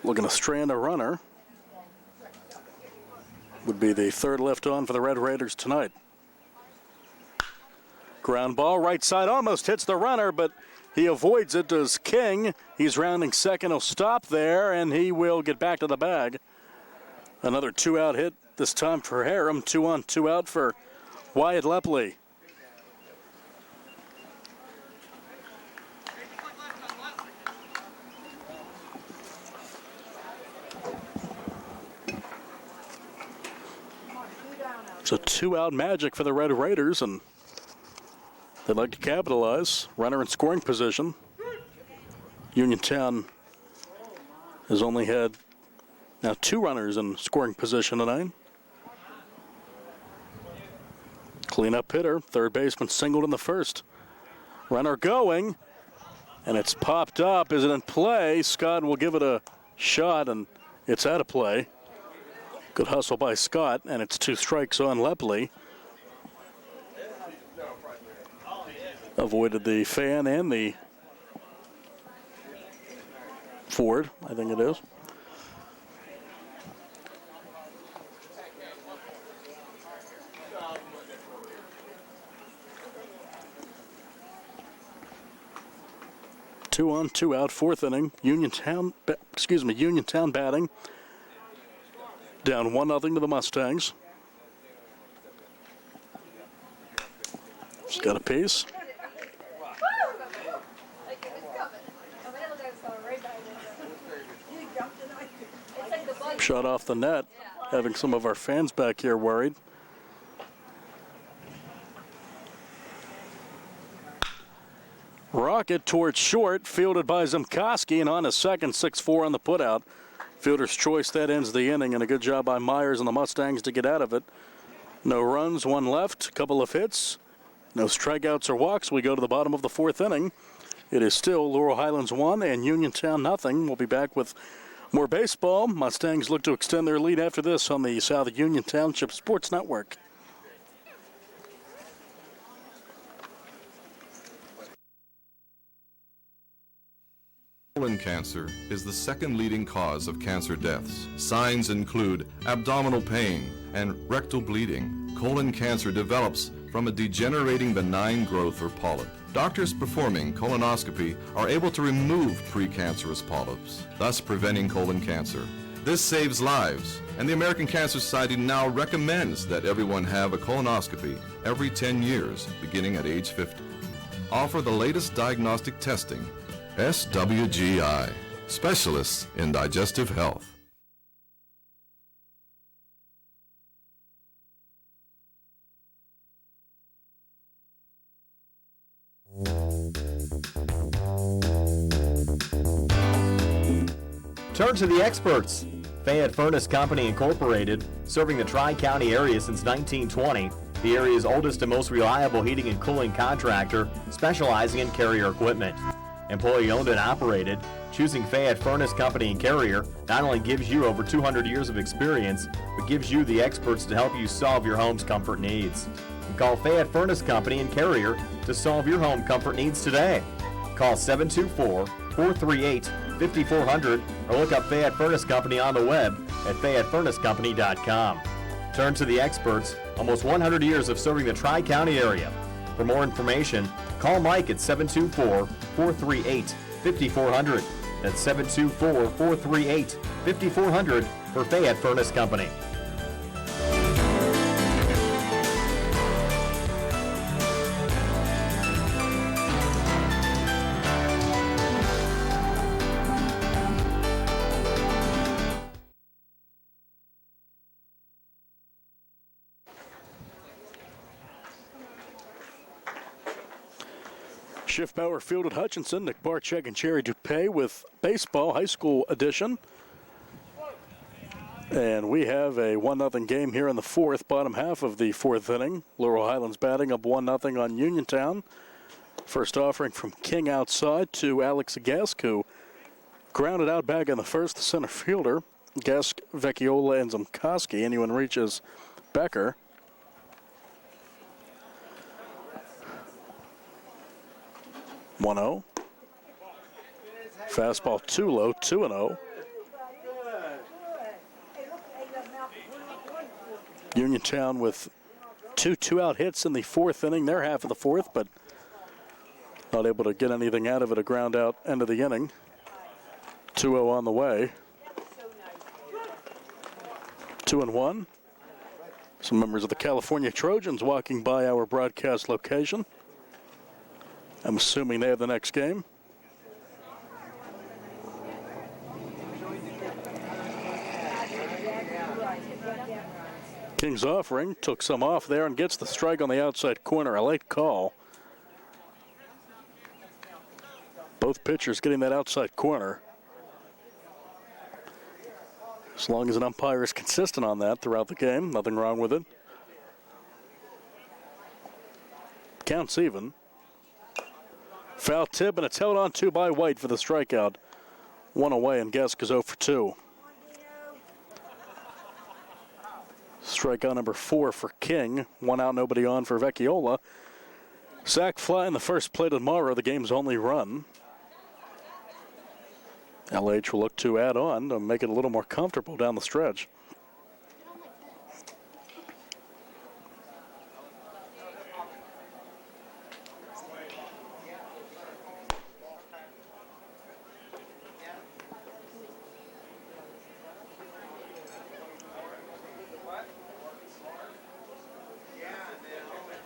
Looking to strand a runner. Would be the third left on for the Red Raiders tonight. Ground ball, right side, almost hits the runner, but he avoids it. Does King. He's rounding second. He'll stop there, and he will get back to the bag. Another 2-out hit, this time for Harem. 2 on, 2 out for Wyatt Lepley. So 2-out magic for the Red Raiders, and they'd like to capitalize. Runner in scoring position. Uniontown has only had now 2 runners in scoring position tonight. Cleanup hitter, third baseman singled in the first. Runner going, and it's popped up. Is it in play? Scott will give it a shot, and it's out of play. Good hustle by Scott, and it's 2 strikes on Lepley. Avoided the fan and the Ford, I think it is. Two on, 2 out, fourth inning. Uniontown batting. Down 1-0 to the Mustangs. She's got a piece. Shot off the net, having some of our fans back here worried. Rocket towards short, fielded by Zamkoski, and on a second, 6-4 on the putout. Fielder's choice, that ends the inning, and a good job by Myers and the Mustangs to get out of it. No runs, 1 left, couple of hits, no strikeouts or walks. We go to the bottom of the fourth inning. It is still Laurel Highlands 1 and Uniontown nothing. We'll be back with more baseball. Mustangs look to extend their lead after this on the South Union Township Sports Network. Colon cancer is the second leading cause of cancer deaths. Signs include abdominal pain and rectal bleeding. Colon cancer develops from a degenerating benign growth or polyp. Doctors performing colonoscopy are able to remove precancerous polyps, thus preventing colon cancer. This saves lives, and the American Cancer Society now recommends that everyone have a colonoscopy every 10 years, beginning at age 50. Offer the latest diagnostic testing. SWGI, specialists in digestive health. Turn to the experts. Fayette Furnace Company Incorporated, serving the Tri-County area since 1920. The area's oldest and most reliable heating and cooling contractor, specializing in carrier equipment. Employee owned and operated, Choosing Fayette Furnace Company and Carrier not only gives you over 200 years of experience, but gives you the experts to help you solve your home's comfort needs. Call Fayette Furnace Company and Carrier to solve your home comfort needs today. Call 724-438-5400 or look up Fayette Furnace Company on the web at fayettefurnacecompany.com. Turn to the experts, almost 100 years of serving the Tri-County area. For more information, call Mike at 724-438-5400. That's 724-438-5400 for Fayette Furnace Company. Schiff Bauer Field at Hutchinson. Nick Barczyk and Cherry Dupay with baseball, high school edition. And we have a 1-0 game here in the fourth, bottom half of the fourth inning. Laurel Highlands batting up 1-0 on Uniontown. First offering from King outside to Alex Gask, who grounded out back in the first, the center fielder. Gask, Vecchiola, and Zamkoski. Anyone reaches Becker. (1-0). Fastball too low, 2-0. Uniontown with two two-out hits in the fourth inning, their half of the fourth, but not able to get anything out of it. A ground out end of the inning. 2-0 on the way. 2-1. Some members of the California Trojans walking by our broadcast location. I'm assuming they have the next game. King's offering, took some off there and gets the strike on the outside corner. A late call. Both pitchers getting that outside corner. As long as an umpire is consistent on that throughout the game, nothing wrong with it. Counts even. Foul tip, and it's held on to by White for the strikeout. One away, and Gask is 0 for 2. Strikeout number 4 for King. 1 out, nobody on for Vecchiola. Sack fly in the first play tomorrow, the game's only run. LH will look to add on to make it a little more comfortable down the stretch.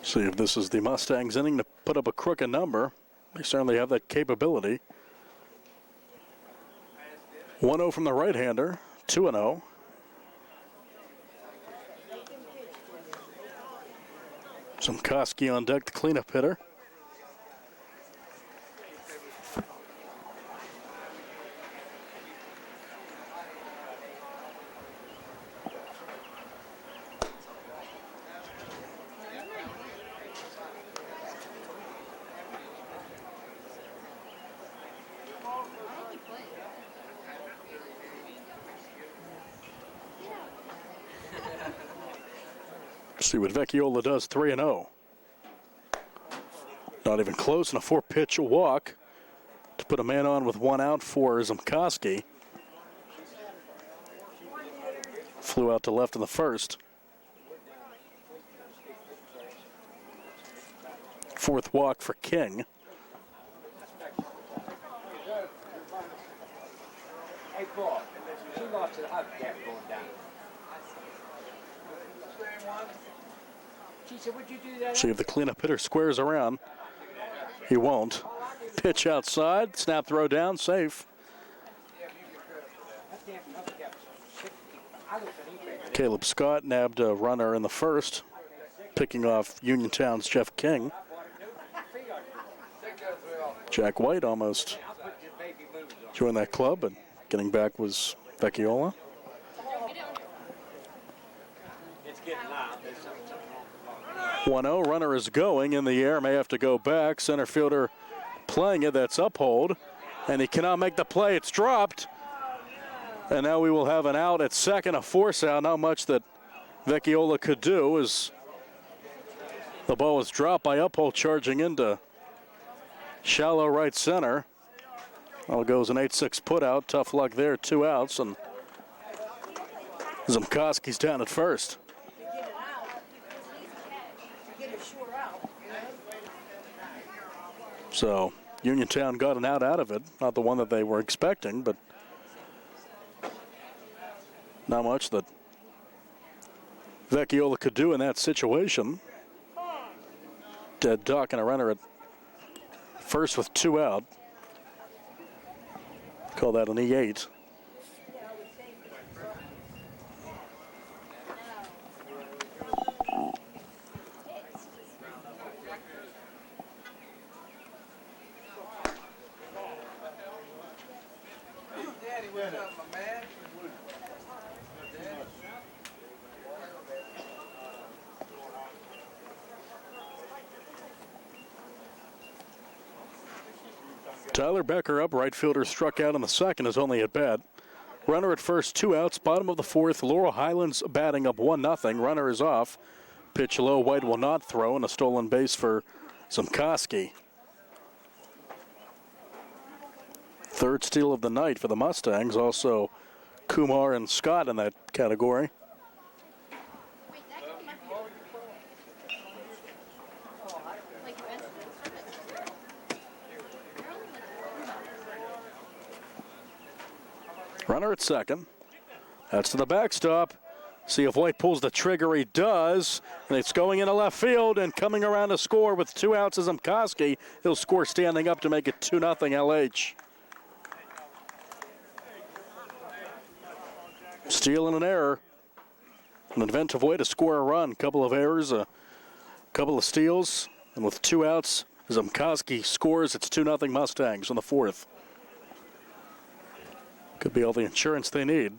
See if this is the Mustangs' inning to put up a crooked number. They certainly have that capability. 1-0 from the right-hander, 2-0. Zamkoski on deck, the cleanup hitter. See what Vecchiola does, 3-0. Not even close, and a 4-pitch walk to put a man on with 1 out for Zamkoski. Flew out to left in the first. Fourth walk for King. Hey, Bob, 2 lots of hub gap going down. She said, would you do that? See if the cleanup hitter squares around. He won't. Pitch outside, snap throw down, safe. Caleb Scott nabbed a runner in the first, picking off Uniontown's Jeff King. Jack White almost joined that club, and getting back was Vecchiola. 1-0, runner is going in the air, may have to go back. Center fielder playing it, that's uphold. And he cannot make the play. It's dropped. And now we will have an out at second, a force out. Not much that Vecchiola could do as the ball was dropped by Uphold charging into shallow right center. Well, goes an 8-6 put out. Tough luck there. 2 outs. And Zimkoski's down at first. So Uniontown got an out of it. Not the one that they were expecting, but not much that Vecchiola could do in that situation. Dead duck and a runner at first with 2 out. Call that an E8. Tyler Becker up, right fielder struck out in the second, is only at bat. Runner at first, 2 outs, bottom of the fourth. Laurel Highlands batting up 1-0. Runner is off. Pitch low, White will not throw, and a stolen base for Zimkoski. Third steal of the night for the Mustangs. Also Kumar and Scott in that category. Runner at second. That's to the backstop. See if White pulls the trigger. He does. And it's going into left field and coming around to score with 2 outs is Zimkoski. He'll score standing up to make it 2-0 LH. Steal and an error. An inventive way to score a run. Couple of errors, a couple of steals. And with 2 outs, Zimkoski scores. It's 2-0 Mustangs in the fourth. Could be all the insurance they need.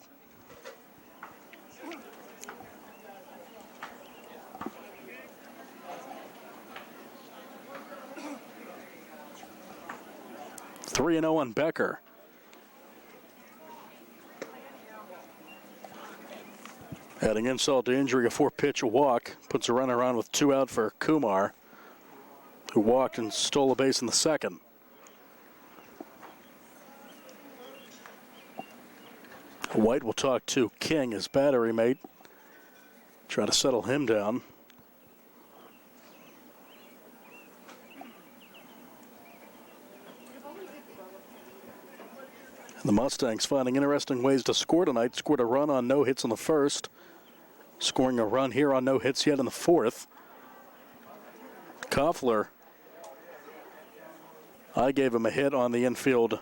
Three and 0 on Becker. Adding insult to injury, a 4-pitch walk puts a runner on with 2 out for Kumar, who walked and stole a base in the second. White will talk to King, his battery mate. Try to settle him down. The Mustangs finding interesting ways to score tonight. Scored a run on no hits in the first. Scoring a run here on no hits yet in the fourth. Koffler, I gave him a hit on the infield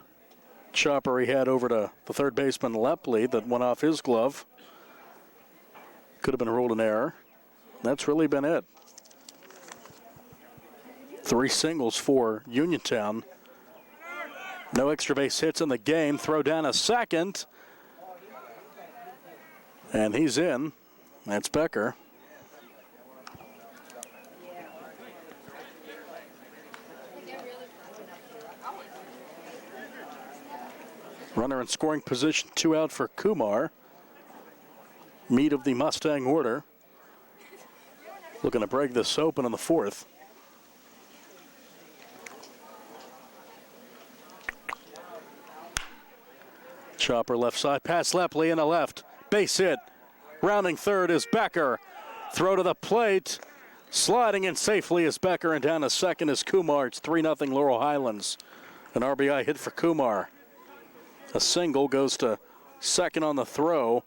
chopper he had over to the third baseman Lepley that went off his glove. Could have been ruled an error. That's really been it. 3 singles for Uniontown. No extra base hits in the game. Throw down a second. And he's in. That's Becker. Runner in scoring position, 2 out for Kumar. Meat of the Mustang order. Looking to break this open in the fourth. Chopper left side, past Lepley in the left. Base hit. Rounding third is Becker. Throw to the plate. Sliding in safely is Becker, and down to second is Kumar. It's 3-0 Laurel Highlands. An RBI hit for Kumar. A single goes to second on the throw.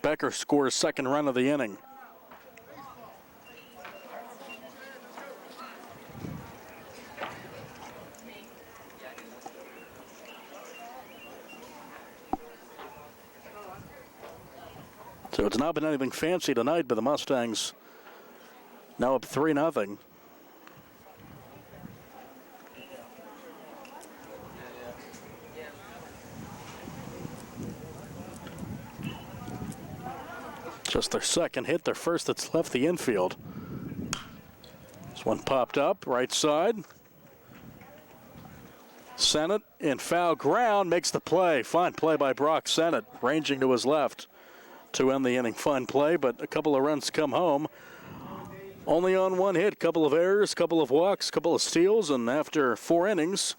Becker scores second run of the inning. So it's not been anything fancy tonight, but the Mustangs now up 3-0. Just their second hit, their first that's left the infield. This one popped up, right side. Sennett in foul ground makes the play. Fine play by Brock Sennett, ranging to his left to end the inning. Fine play, but a couple of runs come home. Only on one hit, couple of errors, couple of walks, couple of steals, and after 4 innings,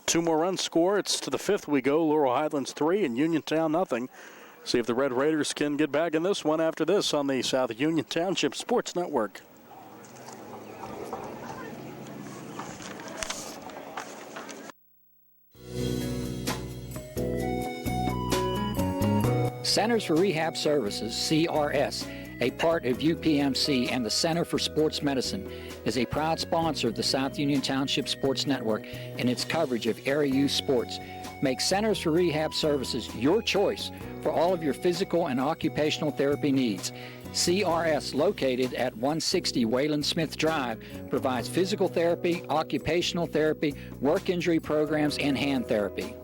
2 more runs score. It's to the 5th we go. Laurel Highlands 3 and Uniontown nothing. See if the Red Raiders can get back in this one after this on the South Union Township Sports Network. Centers for Rehab Services, CRS, a part of UPMC and the Center for Sports Medicine, is a proud sponsor of the South Union Township Sports Network and its coverage of area youth sports. Make Centers for Rehab Services your choice for all of your physical and occupational therapy needs. CRS, located at 160 Wayland Smith Drive, provides physical therapy, occupational therapy, work injury programs, and hand therapy.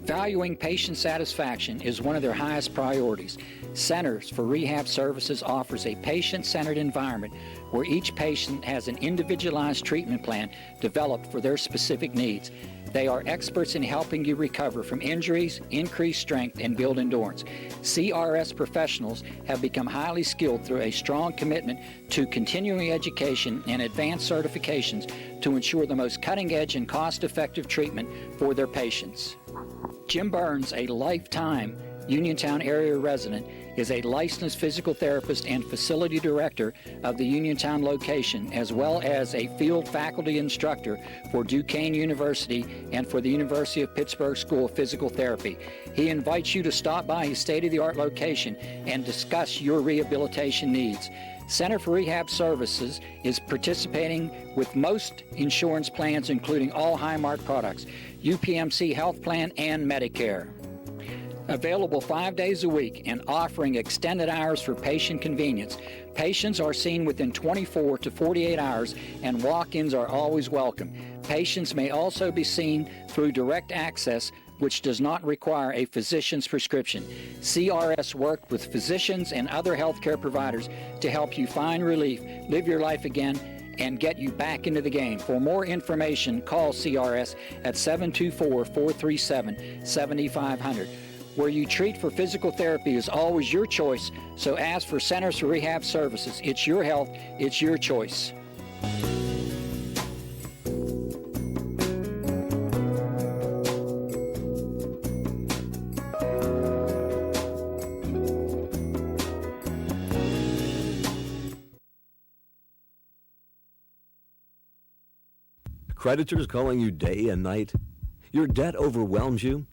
Valuing patient satisfaction is one of their highest priorities. Centers for Rehab Services offers a patient-centered environment where each patient has an individualized treatment plan developed for their specific needs. They are experts in helping you recover from injuries, increase strength, and build endurance. CRS professionals have become highly skilled through a strong commitment to continuing education and advanced certifications to ensure the most cutting-edge and cost-effective treatment for their patients. Jim Burns, a lifetime Uniontown area resident, is a licensed physical therapist and facility director of the Uniontown location, as well as a field faculty instructor for Duquesne University and for the University of Pittsburgh School of Physical Therapy. He invites you to stop by his state-of-the-art location and discuss your rehabilitation needs. Center for Rehab Services is participating with most insurance plans, including all Highmark products, UPMC Health Plan, and Medicare. Available 5 days a week and offering extended hours for patient convenience. Patients are seen within 24 to 48 hours and walk-ins are always welcome. Patients may also be seen through direct access, which does not require a physician's prescription. CRS worked with physicians and other healthcare providers to help you find relief, live your life again, and get you back into the game. For more information, call CRS at 724-437-7500. Where you treat for physical therapy is always your choice, so ask for Centers for Rehab Services. It's your health, it's your choice. Creditors calling you day and night? Your debt overwhelms you?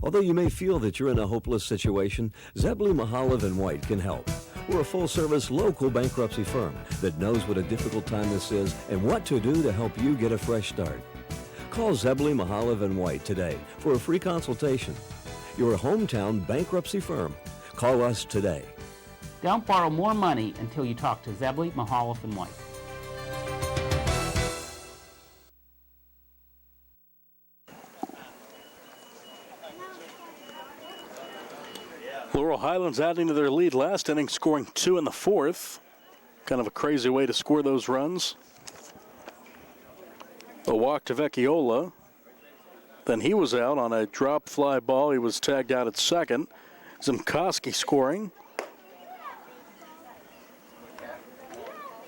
Although you may feel that you're in a hopeless situation, Zebulon Mahalev and White can help. We're a full-service local bankruptcy firm that knows what a difficult time this is and what to do to help you get a fresh start. Call Zebulon Mahalev and White today for a free consultation. Your hometown bankruptcy firm. Call us today. Don't borrow more money until you talk to Zebulon Mahalev and White. Laurel Highlands adding to their lead last inning, scoring 2 in the 4th. Kind of a crazy way to score those runs. A walk to Vecchiola. Then he was out on a drop fly ball. He was tagged out at second. Zimkowski scoring.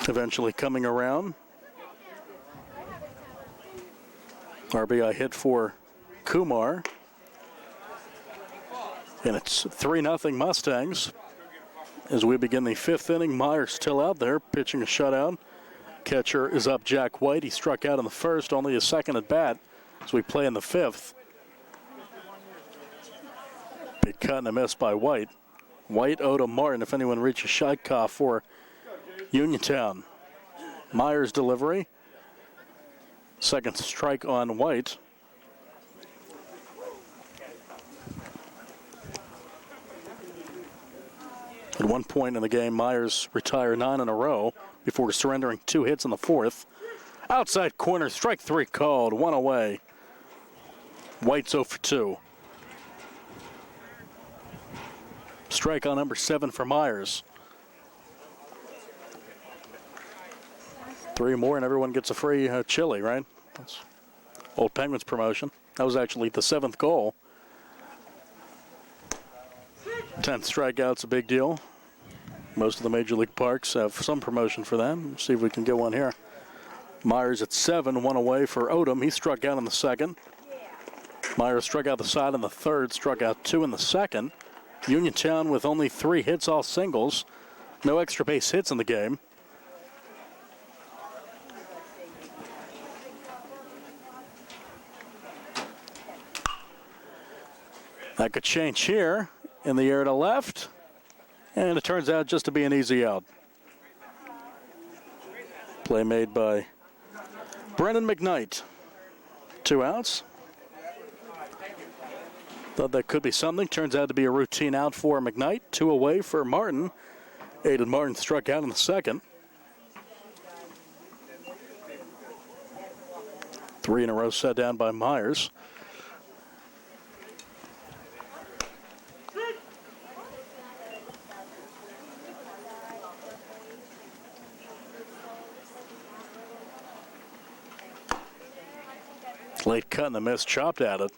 Eventually coming around. RBI hit for Kumar. And it's 3-0 Mustangs. As we begin the 5th inning, Myers still out there pitching a shutout. Catcher is up, Jack White. He struck out in the 1st, only his 2nd at bat as we play in the 5th. Big cut and a miss by White. White, Oda, Martin, if anyone reaches Scheidkoff for Uniontown. Myers delivery. Second strike on White. At one point in the game, Myers retired 9 in a row before surrendering 2 hits in the 4th. Outside corner, strike 3 called, 1 away. White's 0 for 2. Strike on number 7 for Myers. 3 more and everyone gets a free chili, right? That's Old Penguins promotion. That was actually the 7th goal. 10th strikeout's a big deal. Most of the Major League parks have some promotion for them. See if we can get one here. Myers at 7, 1 away for Odom. He struck out in the 2nd. Myers struck out the side in the 3rd, struck out 2 in the 2nd. Uniontown with only 3 hits, all singles. No extra base hits in the game. That could change here. In the air to left. And it turns out just to be an easy out. Play made by Brennan McKnight. 2 outs. Thought that could be something. Turns out to be a routine out for McKnight. 2 away for Martin. Aiden Martin struck out in the 2nd. 3 in a row set down by Myers. Late cut and the miss, chopped at it.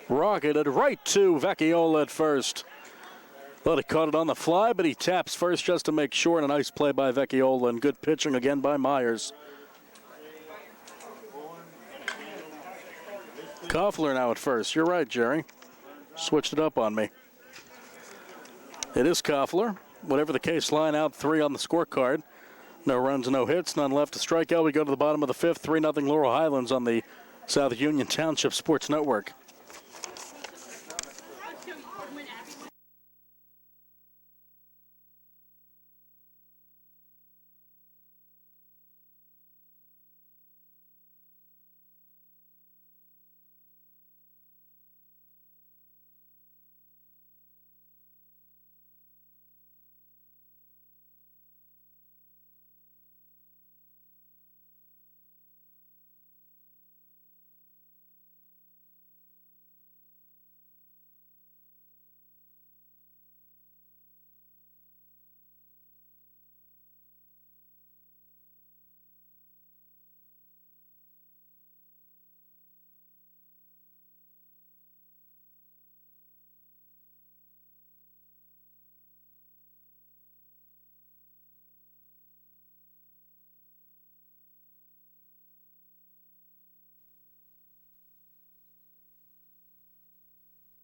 Rocketed right to Vecchiola at first. Thought he caught it on the fly, but he taps first just to make sure, and a nice play by Vecchiola, and good pitching again by Myers. Koffler now at first. You're right, Jerry. Switched it up on me. It is Koffler. Whatever the case, line out 3 on the scorecard. No runs, no hits, none left to strike out. We go to the bottom of the 5th, 3-0 Laurel Highlands on the South Union Township Sports Network.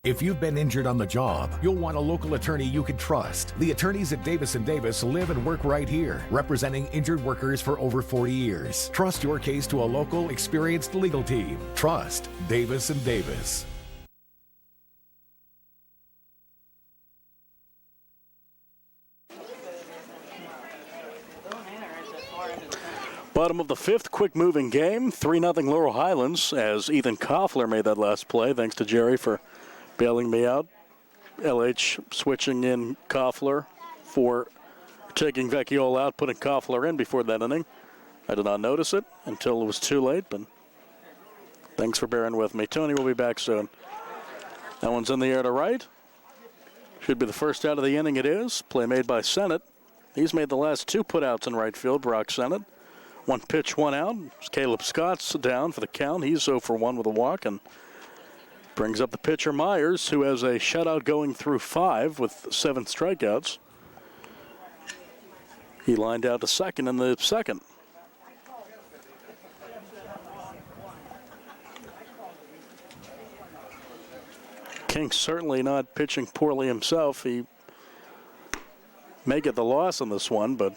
If you've been injured on the job, you'll want a local attorney you can trust. The attorneys at Davis & Davis live and work right here, representing injured workers for over 40 years. Trust your case to a local, experienced legal team. Trust Davis & Davis. Bottom of the 5th, quick moving game. 3-0 Laurel Highlands as Ethan Koffler made that last play. Thanks to Jerry for bailing me out. LH switching in Koffler for taking Vecchiola out, putting Koffler in before that inning. I did not notice it until it was too late, but thanks for bearing with me. Tony will be back soon. That one's in the air to right. Should be the first out of the inning. It is. Play made by Sennett. He's made the last 2 putouts in right field, Brock Sennett. 1 pitch, 1 out. Caleb Scott's down for the count. He's 0 for 1 with a walk, and brings up the pitcher Myers, who has a shutout going through 5 with 7 strikeouts. He lined out to second in the 2nd. King certainly not pitching poorly himself. He may get the loss on this one, but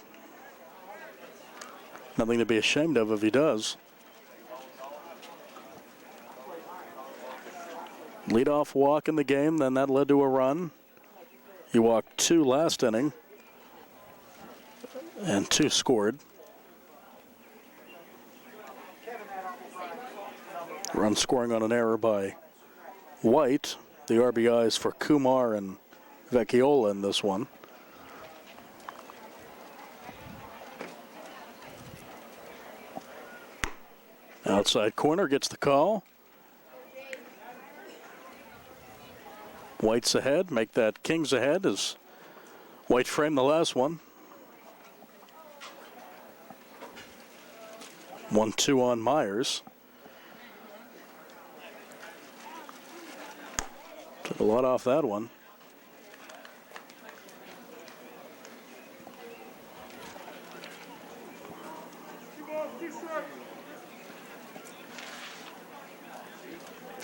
nothing to be ashamed of if he does. Leadoff walk in the game, then that led to a run. He walked 2 last inning, and 2 scored. Run scoring on an error by White. The RBIs for Kumar and Vecchiola in this one. Outside corner gets the call. White's ahead, make that King's ahead as White framed the last one. 1-2 on Myers. Took a lot off that one.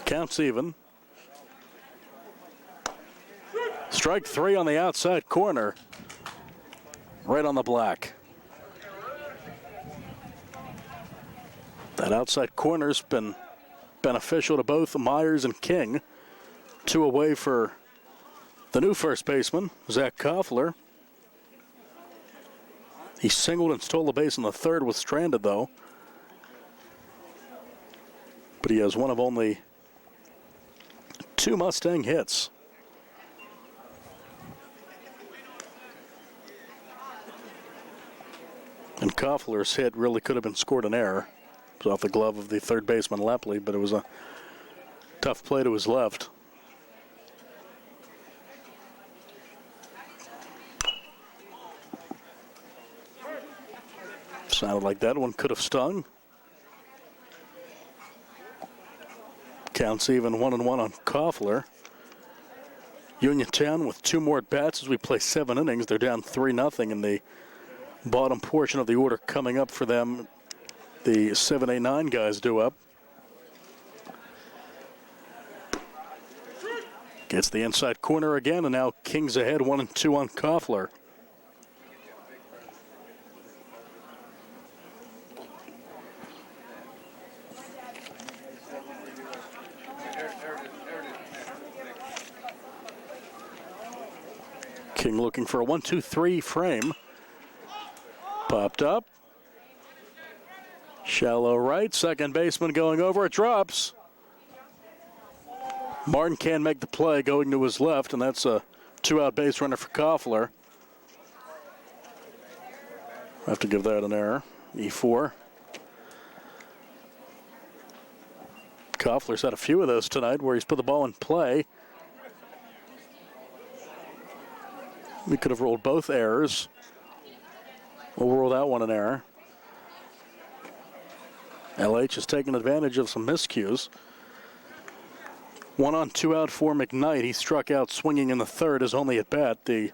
Counts even. Strike 3 on the outside corner. Right on the black. That outside corner's been beneficial to both Myers and King. 2 away for the new first baseman, Zach Koffler. He singled and stole the base in the third, was stranded though. But he has one of only 2 Mustang hits. And Koffler's hit really could have been scored an error. It was off the glove of the third baseman Lepley, but it was a tough play to his left. Sounded like that one could have stung. Counts even 1-1 on Koffler. Uniontown with 2 more at bats as we play 7 innings. They're down 3-0 in the bottom portion of the order coming up for them. The 7, 8, 9 guys due up. Gets the inside corner again, and now King's ahead 1-2 on Koffler. King looking for a 1-2-3 frame. Popped up. Shallow right. Second baseman going over. It drops. Martin can't make the play going to his left, and that's a 2-out base runner for Koffler. I have to give that an error. E4. Koffler's had a few of those tonight where he's put the ball in play. We could have rolled both errors. We'll roll that one an error. LH has taken advantage of some miscues. 1 on 2 out for McKnight. He struck out swinging in the third, his only at bat, the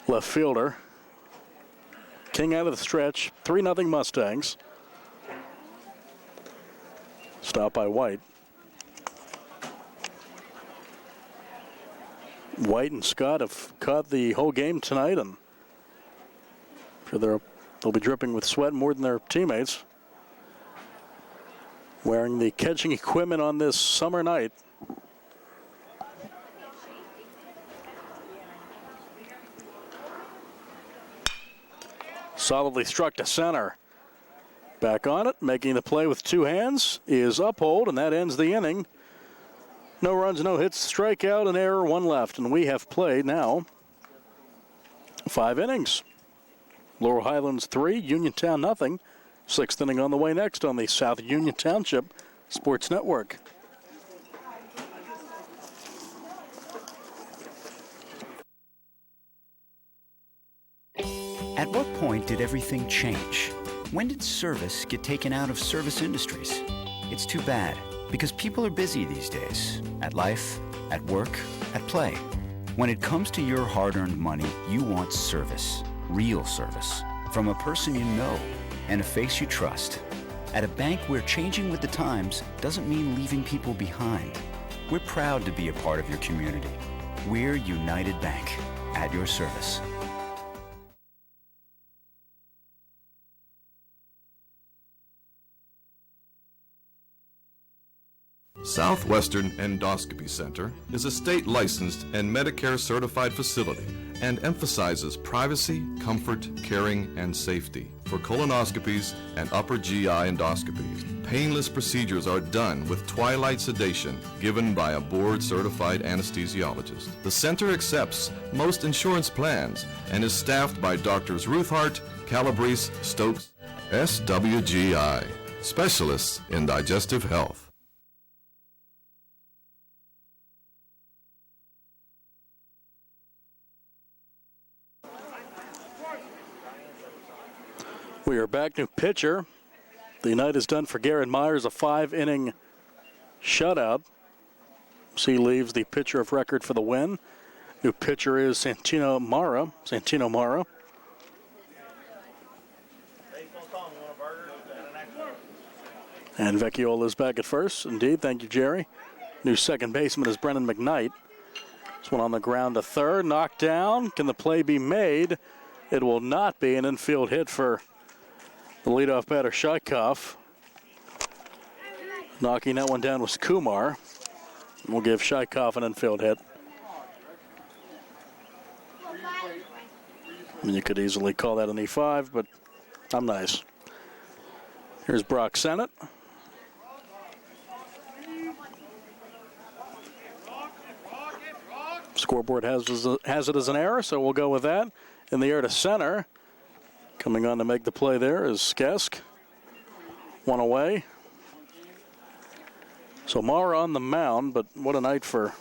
left fielder. King out of the stretch. 3-0 Mustangs. Stop by White. White and Scott have caught the whole game tonight, and they'll be dripping with sweat more than their teammates. Wearing the catching equipment on this summer night. Solidly struck to center. Back on it, making the play with 2 hands is Uphold, and that ends the inning. No runs, no hits, strikeout, and error, 1 left. And we have played now 5 innings. Laurel Highlands 3, Uniontown 0. 6th inning on the way next on the South Union Township Sports Network. At what point did everything change? When did service get taken out of service industries? It's too bad, because people are busy these days. At life, at work, at play. When it comes to your hard-earned money, you want service. Real service. From a person you know and a face you trust. At a bank where changing with the times doesn't mean leaving people behind. We're proud to be a part of your community. We're United Bank, at your service. Southwestern Endoscopy Center is a state-licensed and Medicare-certified facility and emphasizes privacy, comfort, caring, and safety for colonoscopies and upper GI endoscopies. Painless procedures are done with twilight sedation given by a board-certified anesthesiologist. The center accepts most insurance plans and is staffed by Doctors Ruthhart, Calabrese, Stokes, SWGI, specialists in digestive health. We are back. New pitcher. The night is done for Garrett Myers, a 5-inning shutout. So he leaves the pitcher of record for the win. New pitcher is Santino Mara. And Vecchiola is back at first. Indeed, thank you, Jerry. New second baseman is Brennan McKnight. This one on the ground to third, knocked down. Can the play be made? It will not be. An infield hit for the leadoff batter, Shaikov. Knocking that one down was Kumar. We'll give Shaikov an infield hit. I mean, you could easily call that an E5, but I'm nice. Here's Brock Sennett. Scoreboard has it as an error, so we'll go with that. In the air to center. Coming on to make the play there is Skesk. One away. So Mara on the mound, but what a night for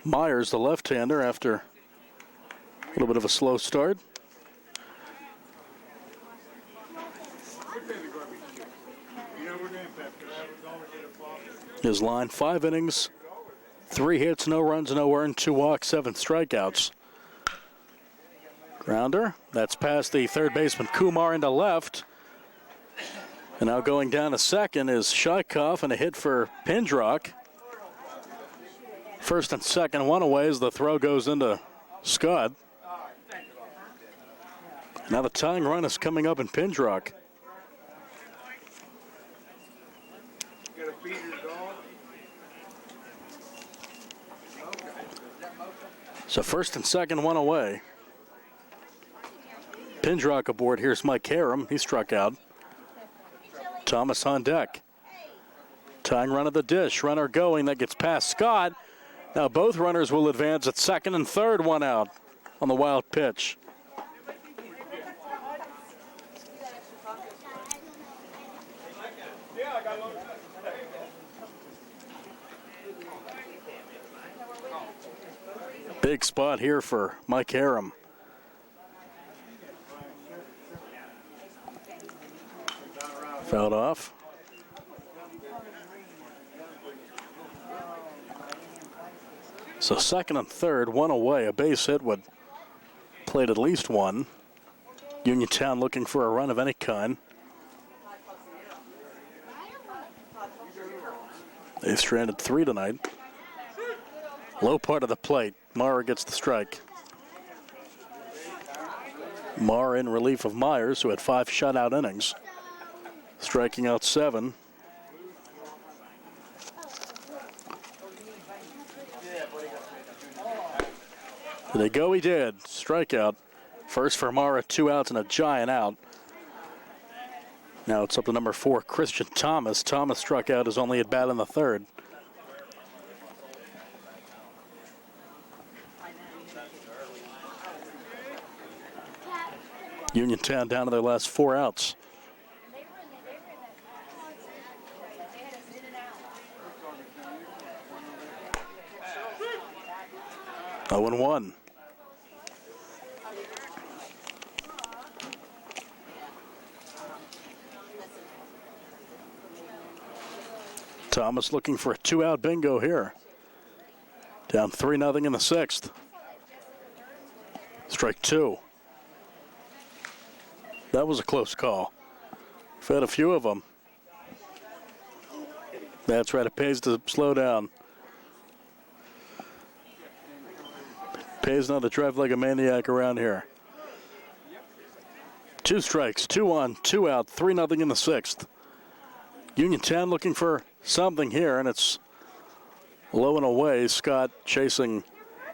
Myers, the left-hander, after a little bit of a slow start. His line, 5 innings, 3 hits, no runs, no earned, 2 walks, 7 strikeouts. Grounder, that's past the third baseman Kumar into left. And now going down to second is Shaikov, and a hit for Pindrock. First and second, one away as the throw goes into Scott. Now the tying run is coming up in Pindrock. So first and second, one away. Pindrock aboard. Here's Mike Harum. He struck out. Thomas on deck. Tying run of the dish. Runner going. That gets past Scott. Now both runners will advance at second and third. One out on the wild pitch. Big spot here for Mike Harum. Fouled off. So second and third, one away. A base hit would played at least one. Uniontown looking for a run of any kind. They've stranded 3 tonight. Low part of the plate. Mara gets the strike. Mara in relief of Myers, who had 5 shutout innings. Striking out 7. Did they go? He did. Strikeout. First for Mara, 2 outs and a giant out. Now it's up to number 4, Christian Thomas. Thomas struck out his only at bat in the third. Uniontown down to their last 4 outs. Oh, 0-1. Thomas looking for a 2-out bingo here. Down 3-0 in the 6th. Strike 2. That was a close call. We've had a few of them. That's right, it pays to slow down. Pays not to drive like a maniac around here. 2 strikes, 2 on, 2 out, 3-0 in the 6th. Uniontown looking for something here, and it's low and away. Scott chasing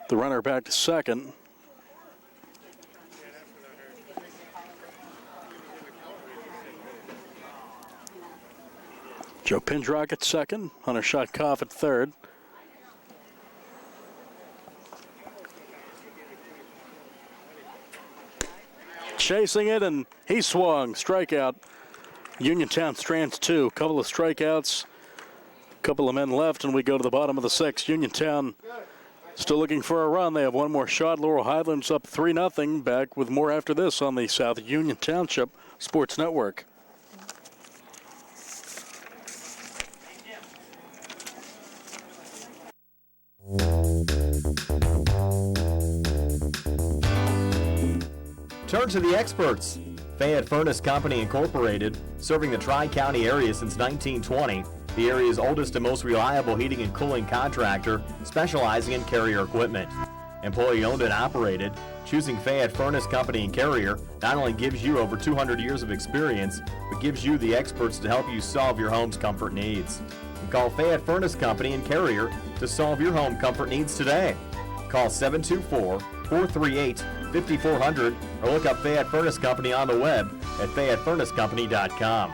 the runner back to second. Joe Pindrock at second, Hunter Shaikov at third. Chasing it, and he swung. Strikeout. Uniontown strands 2. Couple of strikeouts. Couple of men left, and we go to the bottom of the 6th. Uniontown Still looking for a run. They have one more shot. Laurel Highlands up 3-0. Back with more after this on the South Union Township Sports Network. Turn to the experts. Fayette Furnace Company Incorporated, serving the Tri-County area since 1920. The area's oldest and most reliable heating and cooling contractor, specializing in Carrier equipment. Employee owned and operated, choosing Fayette Furnace Company and Carrier not only gives you over 200 years of experience, but gives you the experts to help you solve your home's comfort needs. And call Fayette Furnace Company and Carrier to solve your home comfort needs today. Call 724-438-5400 or look up Fayette Furnace Company on the web at fayettefurnacecompany.com.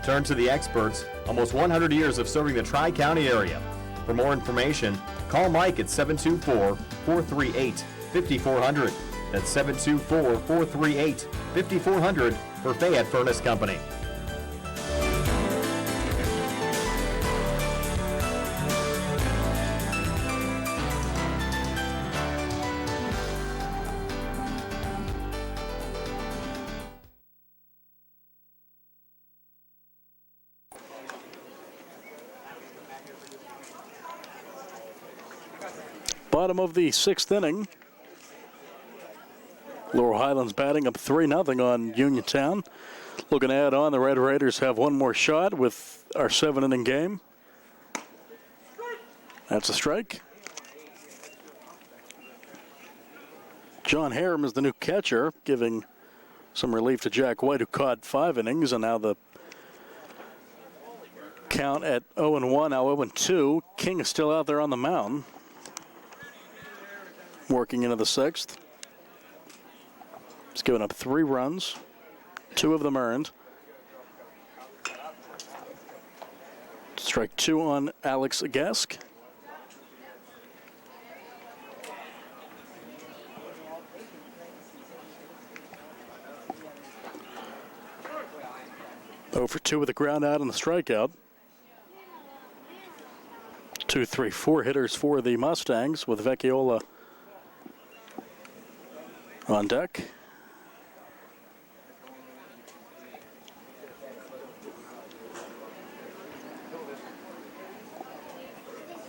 Turn to the experts, almost 100 years of serving the Tri-County area. For more information, call Mike at 724-438-5400. That's 724-438-5400 for Fayette Furnace Company. Bottom of the 6th inning. Laurel Highlands batting up 3-0 on Uniontown. Looking to add on, the Red Raiders have one more shot with our 7-inning game. That's a strike. John Harum is the new catcher, giving some relief to Jack White, who caught 5 innings, and now the count at 0-1, now 0-2. King is still out there on the mound, working into the 6th. He's given up 3 runs, 2 of them earned. Strike 2 on Alex Gesk. For 2 with a ground out and the strikeout. 2, 3, 4 hitters for the Mustangs with Vecchiola on deck.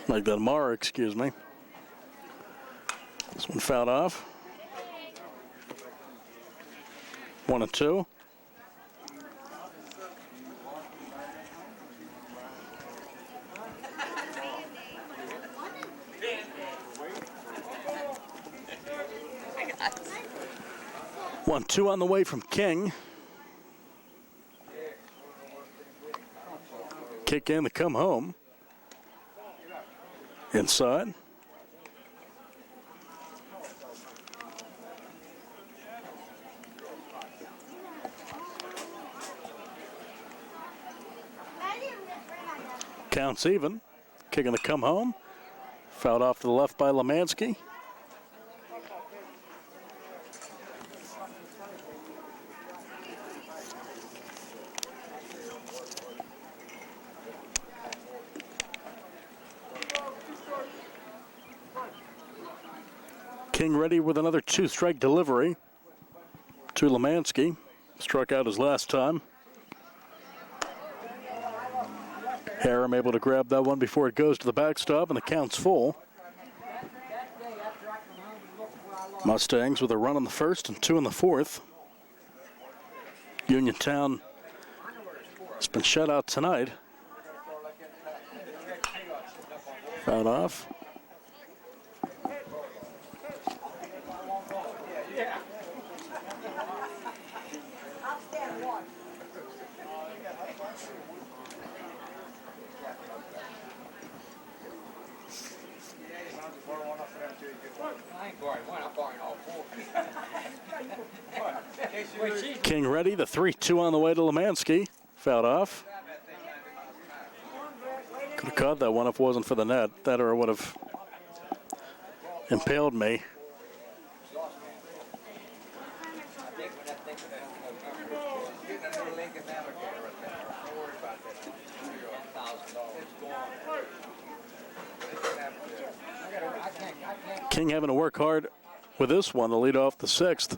Like that Mara, excuse me. This one fouled off. 1-2. One, 2 on the way from King. Kick in to come home. Inside. Counts even. Kicking to come home. Fouled off to the left by Lemansky. King ready with another 2-strike delivery to Lemansky. Struck out his last time. Harum able to grab that one before it goes to the backstop, and the count's full. Mustangs with a run in the 1st and 2 in the 4th. Uniontown has been shut out tonight. Fouled off. King ready, the 3-2 on the way to Lemansky. Fouled off. Could have caught that one if it wasn't for the net. That or it would have impaled me. I King having to work hard with this one to lead off the 6th.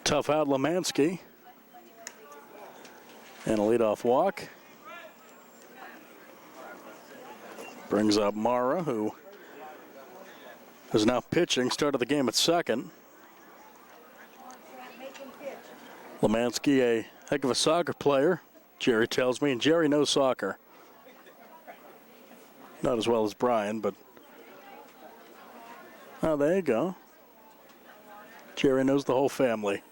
Tough out Lemansky. And a leadoff walk. Brings up Mara, who is now pitching. Started the game at second. Lemansky, a heck of a soccer player, Jerry tells me, and Jerry knows soccer. Not as well as Brian, but oh, there you go. Jerry knows the whole family.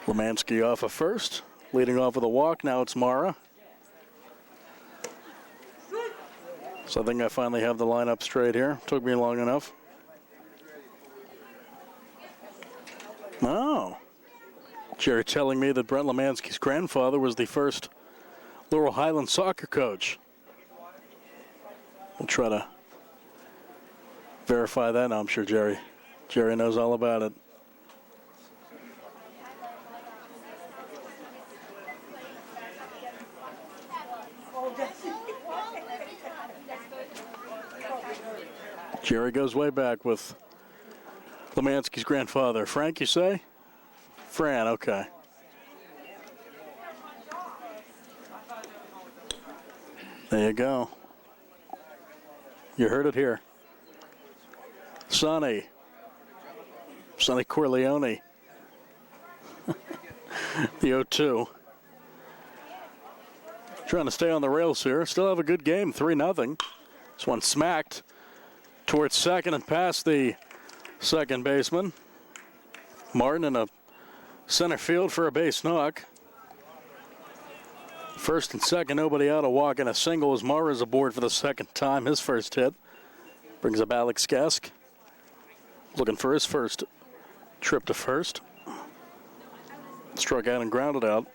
Lemansky off of first, leading off with a walk. Now it's Mara. So I think I finally have the lineup straight here. Took me long enough. Oh. Jerry telling me that Brent Lemansky's grandfather was the first Laurel Highlands soccer coach. We'll try to verify that now. I'm sure Jerry knows all about it. Jerry goes way back with Lemansky's grandfather. Frank, you say? Fran, okay. There you go. You heard it here. Sonny Corleone. The 0-2. Trying to stay on the rails here. Still have a good game, 3-0. This one smacked towards second and past the second baseman. Martin in a center field for a base knock. First and second, nobody out, a walk and a single as Mara's aboard for the second time. His first hit brings up Alex Gesk, looking for his first trip to first. Struck out and grounded out.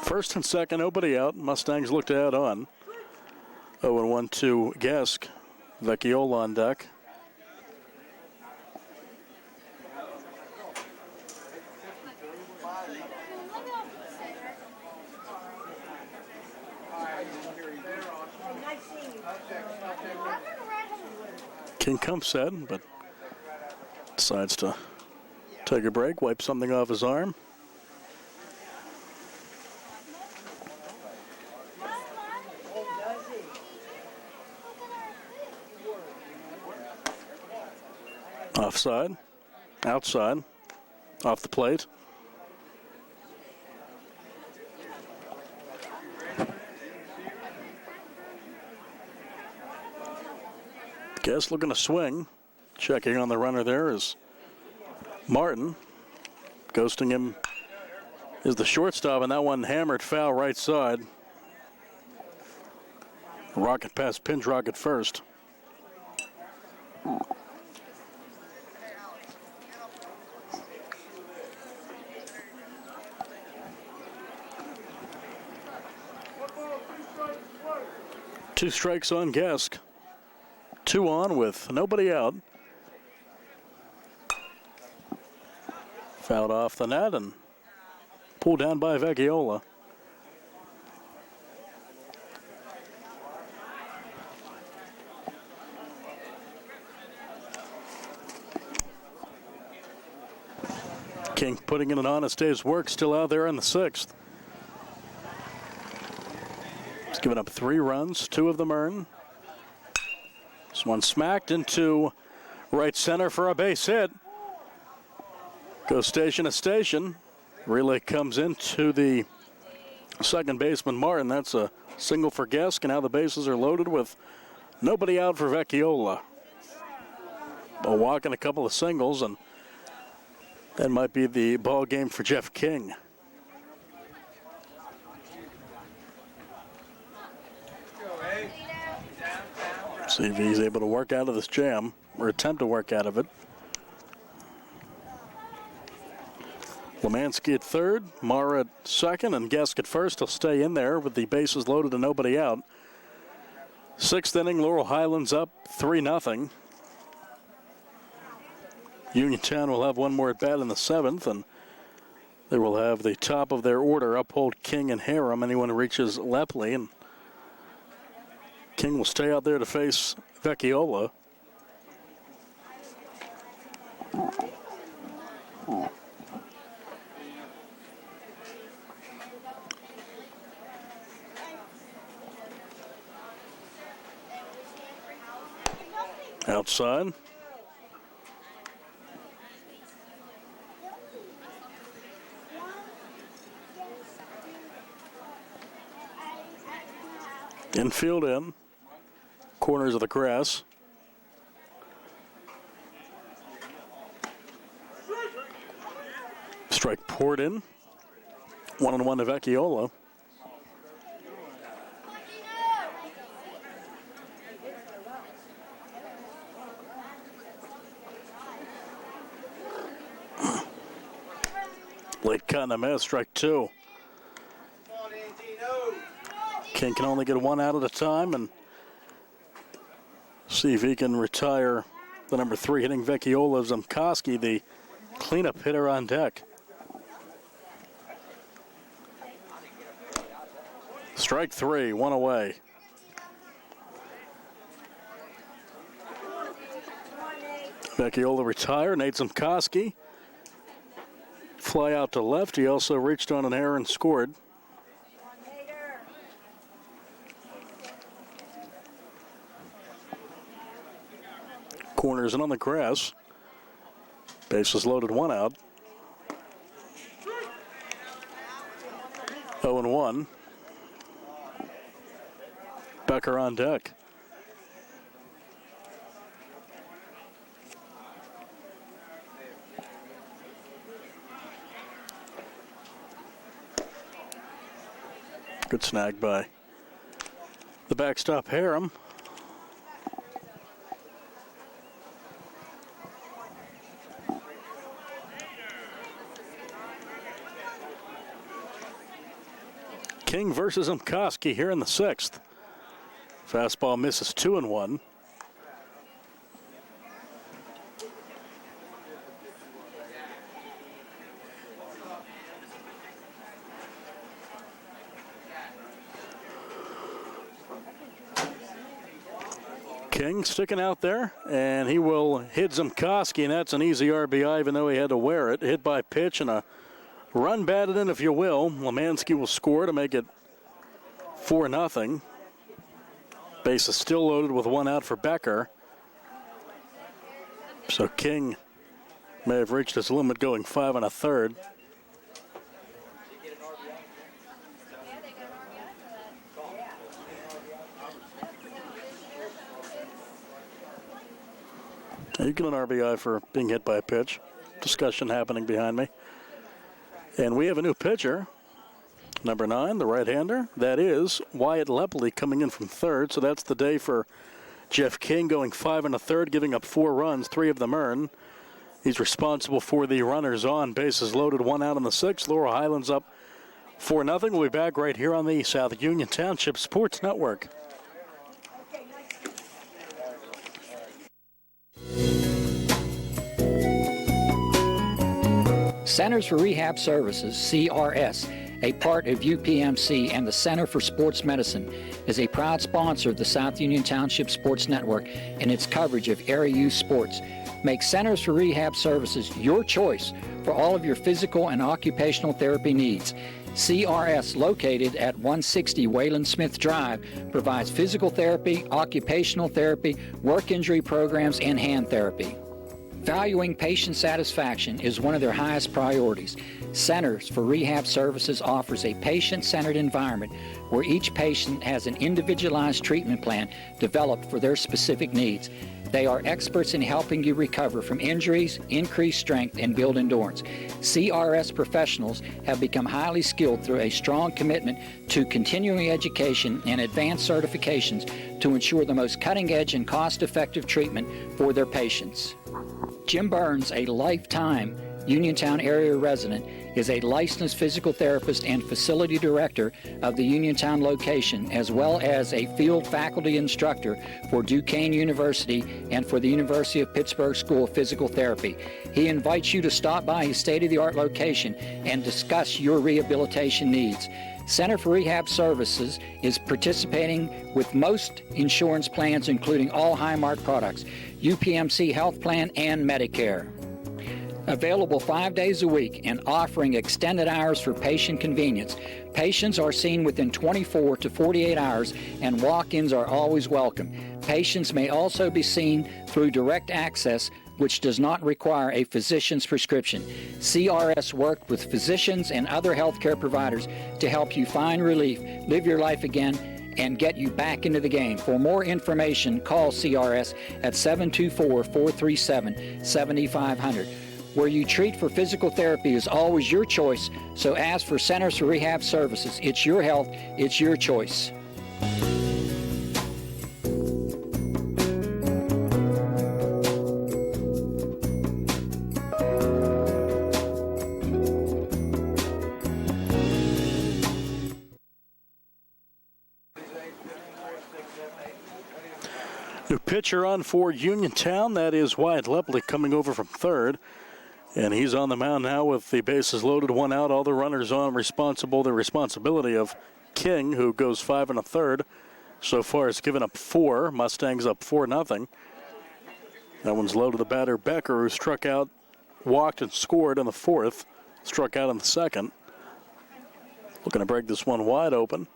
First and second, nobody out. Mustangs look to add on. 0-1 to Gesk. Vecchiola on deck. King comes set, but decides to take a break, wipe something off his arm. Offside, outside, off the plate. Guess looking to swing. Checking on the runner there is Martin. Ghosting him is the shortstop, and that one hammered foul right side. Rocket past Pinch Rocket first. Two strikes on Gesk. 2 on with nobody out. Fouled off the net and pulled down by Vecchiola. King putting in an honest day's work, still out there in the 6th. He's given up 3 runs, 2 of them earned. This one smacked into right center for a base hit. Goes station to station. Relay comes into the second baseman, Martin. That's a single for Gesk, and now the bases are loaded with nobody out for Vecchiola. A walk and a couple of singles, and that might be the ball game for Jeff King. See if he's able to work out of this jam, or attempt to work out of it. Lemansky at third, Mara at second, and Gesk at first. He'll stay in there with the bases loaded and nobody out. Sixth inning, Laurel Highlands up 3-0. Uniontown will have one more at bat in the seventh, and they will have the top of their order uphold King and Harem. Anyone who reaches Lepley, and King will stay out there to face Vecchiola. Outside. Infield in. Corners of the grass. Strike poured in. 1-1 to Vecchiola. Late cut and a miss, strike two. King can only get one out at a time and see if he can retire the number 3 hitting Vecchiola. Zamkoski, the cleanup hitter on deck. Strike 3, one away. Vecchiola retired. Nate Zamkoski. Fly out to left. He also reached on an error and scored. Corners and on the grass. Bases loaded, one out. 0-1. Becker on deck. Good snag by the backstop Harem. King versus Zamkoski here in the sixth. Fastball misses 2-1. King sticking out there, and he will hit Zamkoski, and that's an easy RBI, even though he had to wear it. Hit by pitch and a run batted in, if you will. Lemansky will score to make it 4-0. Base is still loaded with one out for Becker. So King may have reached his limit going 5 1/3. You get an RBI for being hit by a pitch. Discussion happening behind me. And we have a new pitcher. Number 9, the right-hander. That is Wyatt Lepley coming in from third. So that's the day for Jeff King, going 5 1/3, giving up 4 runs, 3 of them earned. He's responsible for the runners on. Bases loaded, 1 out in the sixth. Laurel Highlands up 4-0. We'll be back right here on the South Union Township Sports Network. Centers for Rehab Services, CRS, a part of UPMC and the Center for Sports Medicine, is a proud sponsor of the South Union Township Sports Network and its coverage of area youth sports. Make Centers for Rehab Services your choice for all of your physical and occupational therapy needs. CRS, located at 160 Wayland Smith Drive, provides physical therapy, occupational therapy, work injury programs, and hand therapy. Valuing patient satisfaction is one of their highest priorities. Centers for Rehab Services offers a patient-centered environment where each patient has an individualized treatment plan developed for their specific needs. They are experts in helping you recover from injuries, increase strength, and build endurance. CRS professionals have become highly skilled through a strong commitment to continuing education and advanced certifications to ensure the most cutting-edge and cost-effective treatment for their patients. Jim Burns, a lifetime Uniontown area resident, is a licensed physical therapist and facility director of the Uniontown location, as well as a field faculty instructor for Duquesne University and for the University of Pittsburgh School of Physical Therapy. He invites you to stop by his state-of-the-art location and discuss your rehabilitation needs. Center for Rehab Services is participating with most insurance plans, including all Highmark products, UPMC Health Plan, and Medicare. Available 5 days a week and offering extended hours for patient convenience. Patients are seen within 24 to 48 hours, and walk-ins are always welcome. Patients may also be seen through direct access, which does not require a physician's prescription. CRS worked with physicians and other healthcare providers to help you find relief, live your life again, and get you back into the game. For more information, call CRS at 724-437-7500. Where you treat for physical therapy is always your choice, so ask for Centers for Rehab Services. It's your health, it's your choice. New pitcher on for Uniontown. That is Wyatt Lepley coming over from third. And he's on the mound now with the bases loaded, one out, all the runners on, the responsibility of King, who goes 5 1/3. So far has given up 4. Mustangs up 4-0. That one's low to the batter, Becker, who struck out, walked, and scored in the 4th. Struck out in the 2nd. Looking to break this one wide open.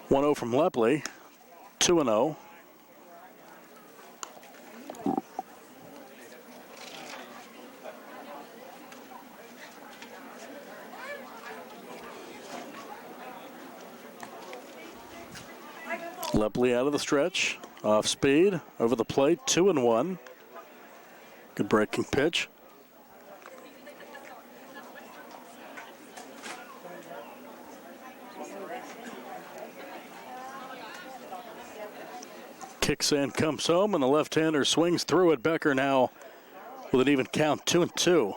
1-0 from Lepley, 2-0. Lepley out of the stretch, off speed, over the plate, 2-1. Good breaking pitch. Kicks in, comes home, and the left-hander swings through it. Becker now with an even count, 2-2.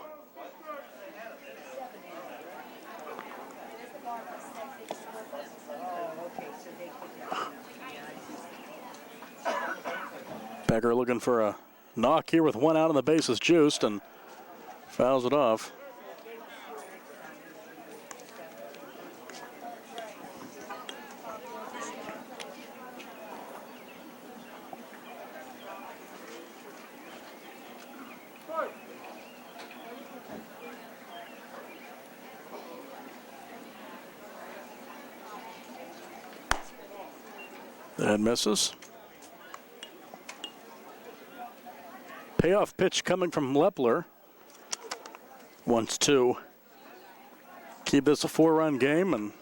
Becker looking for a knock here with one out and the bases juiced, and fouls it off. That misses. Payoff pitch coming from Lepler. Wants to keep this a 4-run game and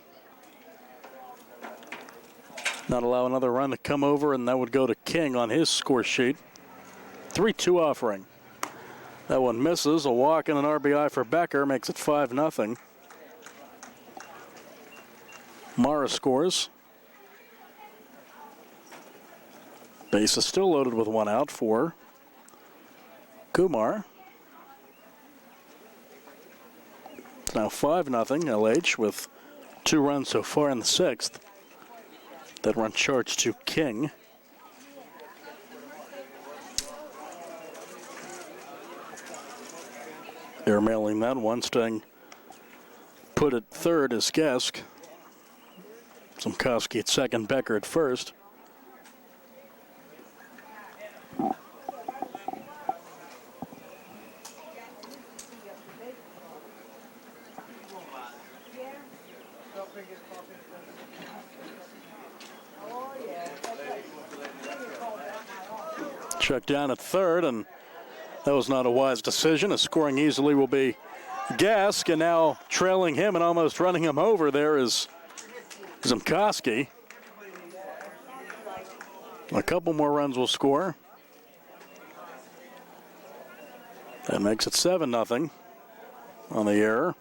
not allow another run to come over, and that would go to King on his score sheet. 3-2 offering. That one misses. A walk and an RBI for Becker makes it 5-0. Mara scores. Base is still loaded with one out for Kumar. It's now 5-0 LH with 2 runs so far in the 6th. That run charged to King. Airmailing that one, staying put at third is Gesk. Zimkowski at second, Becker at first. Check down at third, and that was not a wise decision. A scoring easily will be Gask, and now trailing him and almost running him over there is Zimkowski. A couple more runs will score. That makes it 7-0 on the error.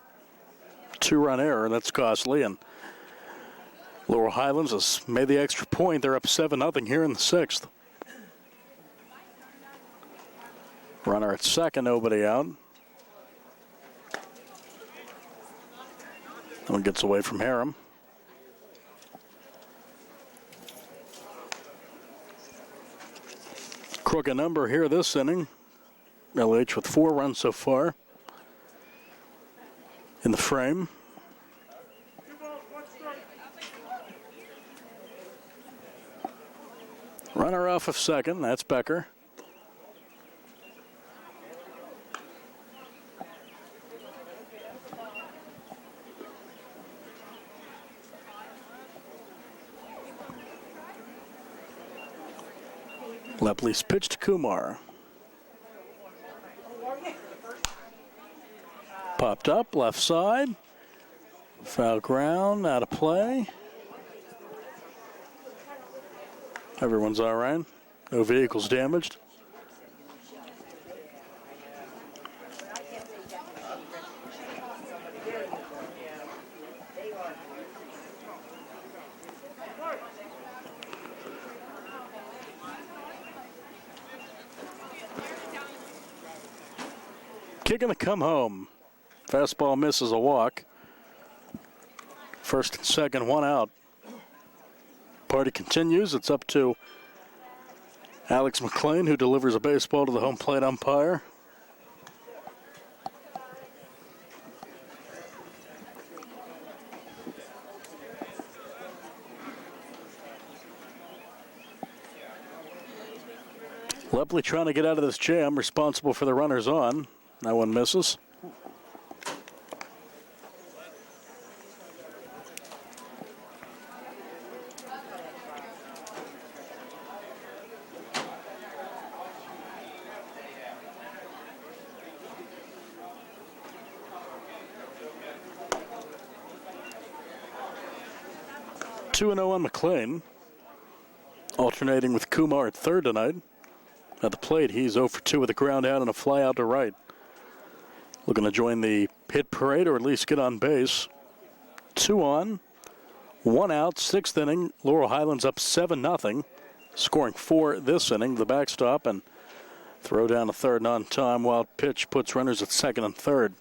2-run error, that's costly, and Laurel Highlands has made the extra point. They're up 7-0 here in the 6th. Runner at second, nobody out. One gets away from Harem. Crooked number here this inning. LH with 4 runs so far in the frame. Runner off of second, that's Becker. Lepley's pitch to Kumar. Popped up, left side. Foul ground, out of play. Everyone's all right. No vehicles damaged. Kicking to come home. Fastball misses a walk. First and second, one out. Party continues. It's up to Alex McLean, who delivers a baseball to the home plate umpire. Lepley trying to get out of this jam, responsible for the runners on. That one misses. Two 2-0 on McLean, alternating with Kumar at third tonight. At the plate, he's 0 for 2 with a ground out and a fly out to right. Looking to join the hit parade or at least get on base. 2 on, 1 out, 6th inning. Laurel Highlands up 7-0, scoring 4 this inning. The backstop and throw down to third and on time. Wild pitch puts runners at second and third.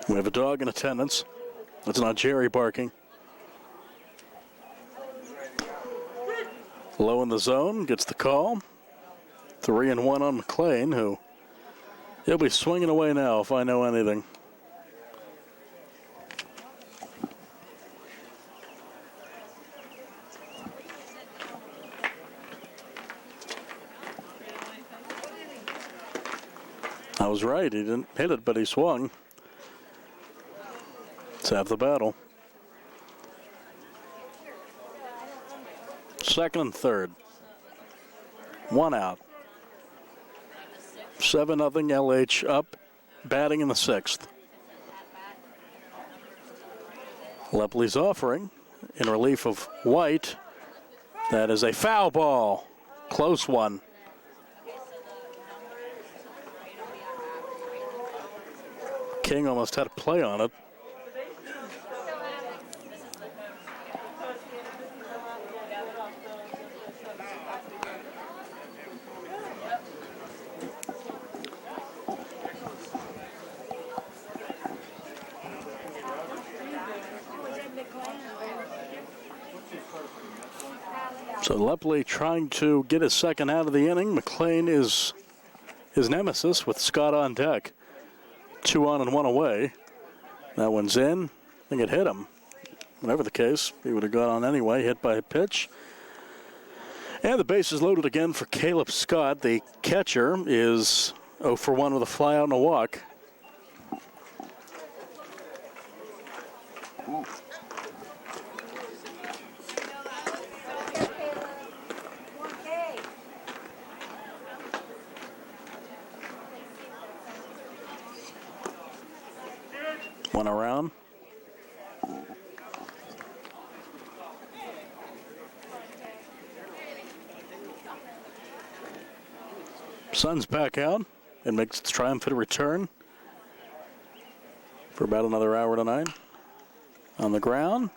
We have a dog in attendance. That's not Jerry barking. Low in the zone, gets the call. 3-1 on McLean, who he'll be swinging away now if I know anything. I was right, he didn't hit it, but he swung. Let's have the battle. Second and third. 1 out. 7-0 LH up, batting in the 6th. Lepley's offering in relief of White. That is a foul ball. Close one. King almost had a play on it. So Lepley trying to get his second out of the inning. McLean is his nemesis with Scott on deck. 2 on and 1 away. That one's in. I think it hit him. Whatever the case, he would have gone on anyway, hit by a pitch. And the base is loaded again for Caleb Scott. The catcher is 0 for 1 with a fly out and a walk. One around. Sun's back out and makes its triumphant return for about another hour tonight. On the ground,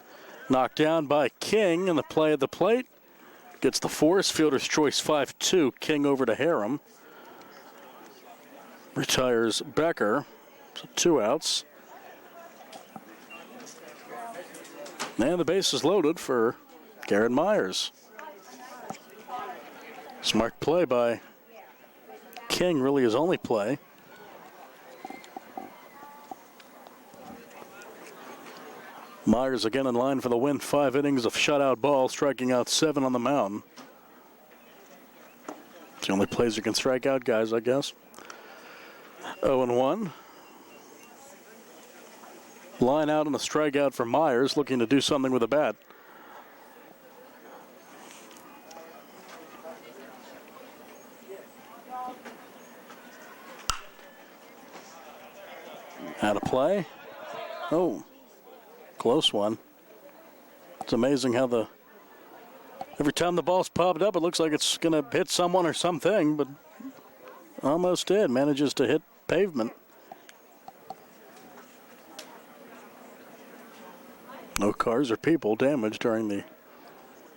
knocked down by King in the play at the plate. Gets the force, fielder's choice 5-2, King over to Harem. Retires Becker, so 2 outs. And the base is loaded for Garrett Myers. Smart play by King, really his only play. Myers again in line for the win. 5 innings of shutout ball, striking out 7 on the mound. It's the only plays you can strike out, guys, I guess. 0-1. Line out and a strikeout for Myers, looking to do something with the bat. Out of play. Oh, close one. It's amazing how every time the ball's popped up, it looks like it's going to hit someone or something, but almost did. Manages to hit pavement. No cars or people damaged during the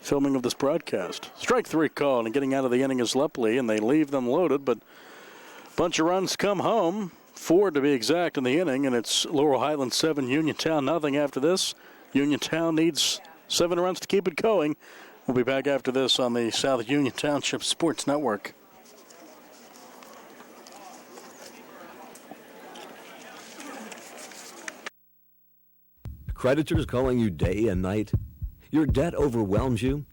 filming of this broadcast. Strike 3 call, and getting out of the inning is Lepley, and they leave them loaded, but a bunch of runs come home. 4 to be exact in the inning, and it's Laurel Highlands 7, Uniontown nothing after this. Uniontown needs 7 runs to keep it going. We'll be back after this on the South Union Township Sports Network. Creditors calling you day and night? Your debt overwhelms you?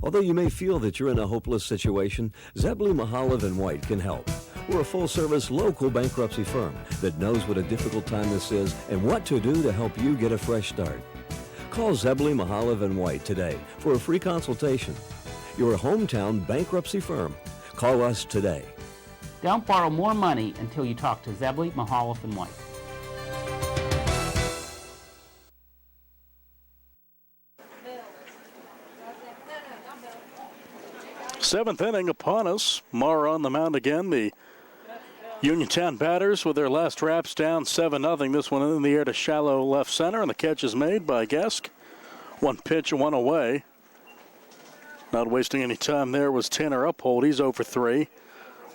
Although you may feel that you're in a hopeless situation, Zebley, Mahalev & White can help. We're a full-service local bankruptcy firm that knows what a difficult time this is and what to do to help you get a fresh start. Call Zebley, Mahalev & White today for a free consultation. Your hometown bankruptcy firm. Call us today. Don't borrow more money until you talk to Zebley, Mahalev & White. Seventh inning upon us. Mara on the mound again. The Uniontown batters with their last wraps down 7-0. This one in the air to shallow left center, and the catch is made by Gesk. 1 pitch, 1 away. Not wasting any time there was Tanner Uphold. He's 0 for 3.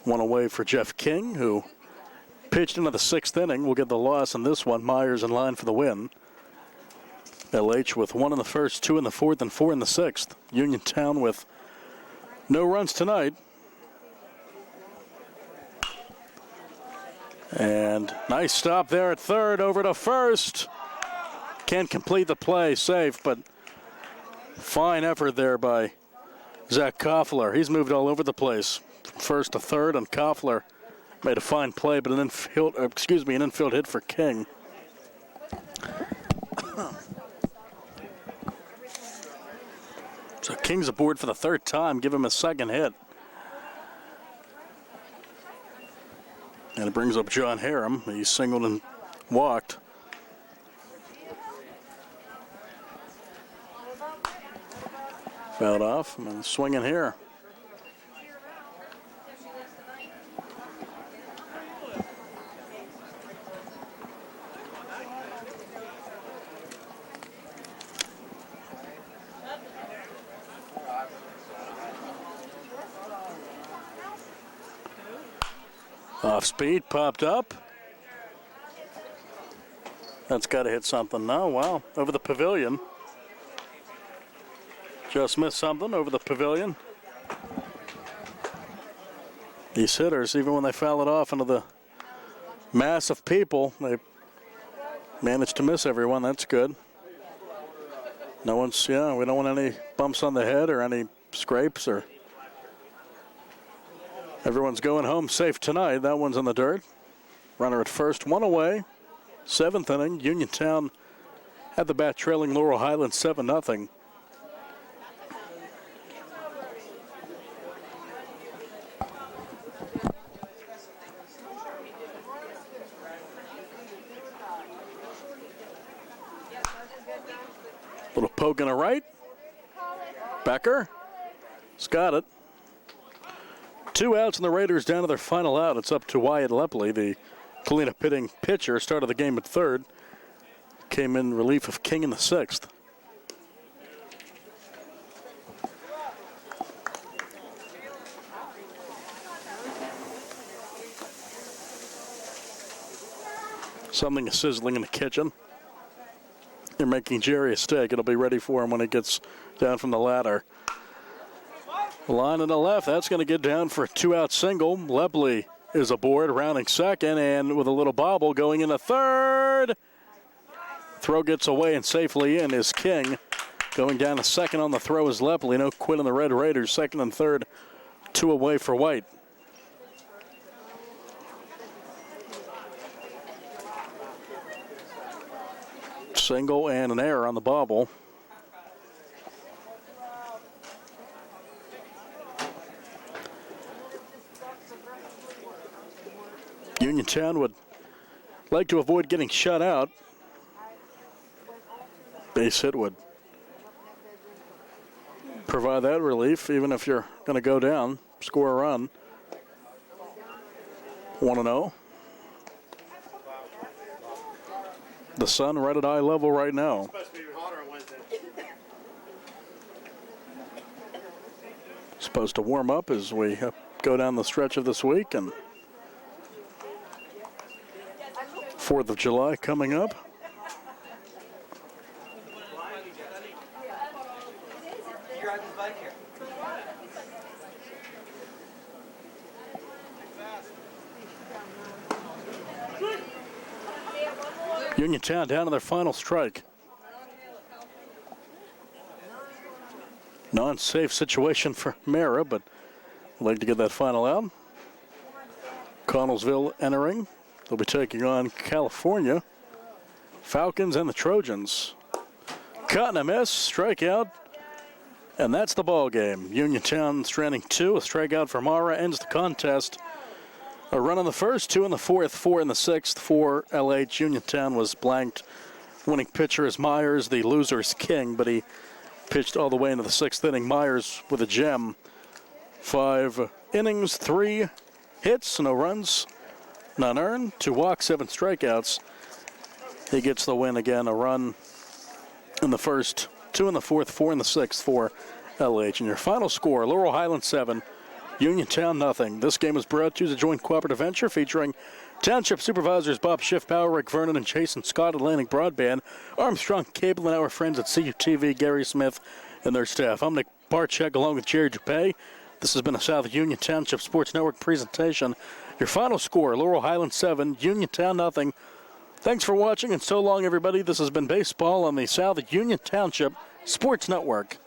1 away for Jeff King, who pitched into the 6th inning. Will get the loss in this one. Myers in line for the win. LH with 1 in the 1st, 2 in the 4th, and 4 in the 6th. Uniontown with no runs tonight. And nice stop there at third, over to first. Can't complete the play, safe, but fine effort there by Zach Koffler. He's moved all over the place from first to third, and Koffler made a fine play, but an infield hit for King. So King's aboard for the 3rd time. Give him a 2nd hit. And it brings up John Harem. He singled and walked. Fouled off and then swinging here. Off speed, popped up. That's got to hit something now. Wow, over the pavilion. Just missed something over the pavilion. These hitters, even when they foul it off into the mass of people, they manage to miss everyone. That's good. No one's, we don't want any bumps on the head or any scrapes or. Everyone's going home safe tonight. That one's in the dirt. Runner at first, 1 away. 7th inning. Uniontown had the bat trailing Laurel Highlands 7-0. Little poke in the right. Becker has got it. 2 outs and the Raiders down to their final out. It's up to Wyatt Lepley, the cleanup hitting pitcher. Started the game at third. Came in relief of King in the 6th. Something is sizzling in the kitchen. They're making Jerry a steak. It'll be ready for him when he gets down from the ladder. Line to the left. That's going to get down for a 2-out single. Lepley is aboard, rounding second, and with a little bobble going into third. Throw gets away and safely in is King. Going down to second on the throw is Lepley. No quit on the Red Raiders. Second and third, 2 away for White. Single and an error on the bobble. Uniontown would like to avoid getting shut out. Base hit would provide that relief, even if you're going to go down, score a run. 1-0. The sun right at eye level right now. Supposed to warm up as we go down the stretch of this week, and 4th of July coming up. Uniontown down to their final strike. Non-safe situation for Mara, but would like to get that final out. Connellsville entering. They'll be taking on California, Falcons, and the Trojans. Cut and a miss, strikeout, and that's the ball game. Uniontown stranding 2, a strikeout for Mara ends the contest. A run in the first, 2 in the 4th, 4 in the 6th for LH. Uniontown was blanked. Winning pitcher is Myers, the loser is King, but he pitched all the way into the 6th inning. Myers with a gem. 5 innings, 3 hits, no runs, none earned, 2 walks, 7 strikeouts. He gets the win again, a run in the first, 2 in the 4th, 4 in the 6th for LH. And your final score, Laurel Highlands 7, Uniontown nothing. This game is brought to you as a joint cooperative venture featuring Township Supervisors Bob Schiffbauer, Rick Vernon, and Jason Scott, Atlantic Broadband, Armstrong Cable, and our friends at CUTV, Gary Smith, and their staff. I'm Nick Barczyk along with Jerry Dupay. This has been a South Union Township Sports Network presentation. Your final score, Laurel Highlands 7, Uniontown nothing. Thanks for watching, and so long, everybody. This has been baseball on the South Union Township Sports Network.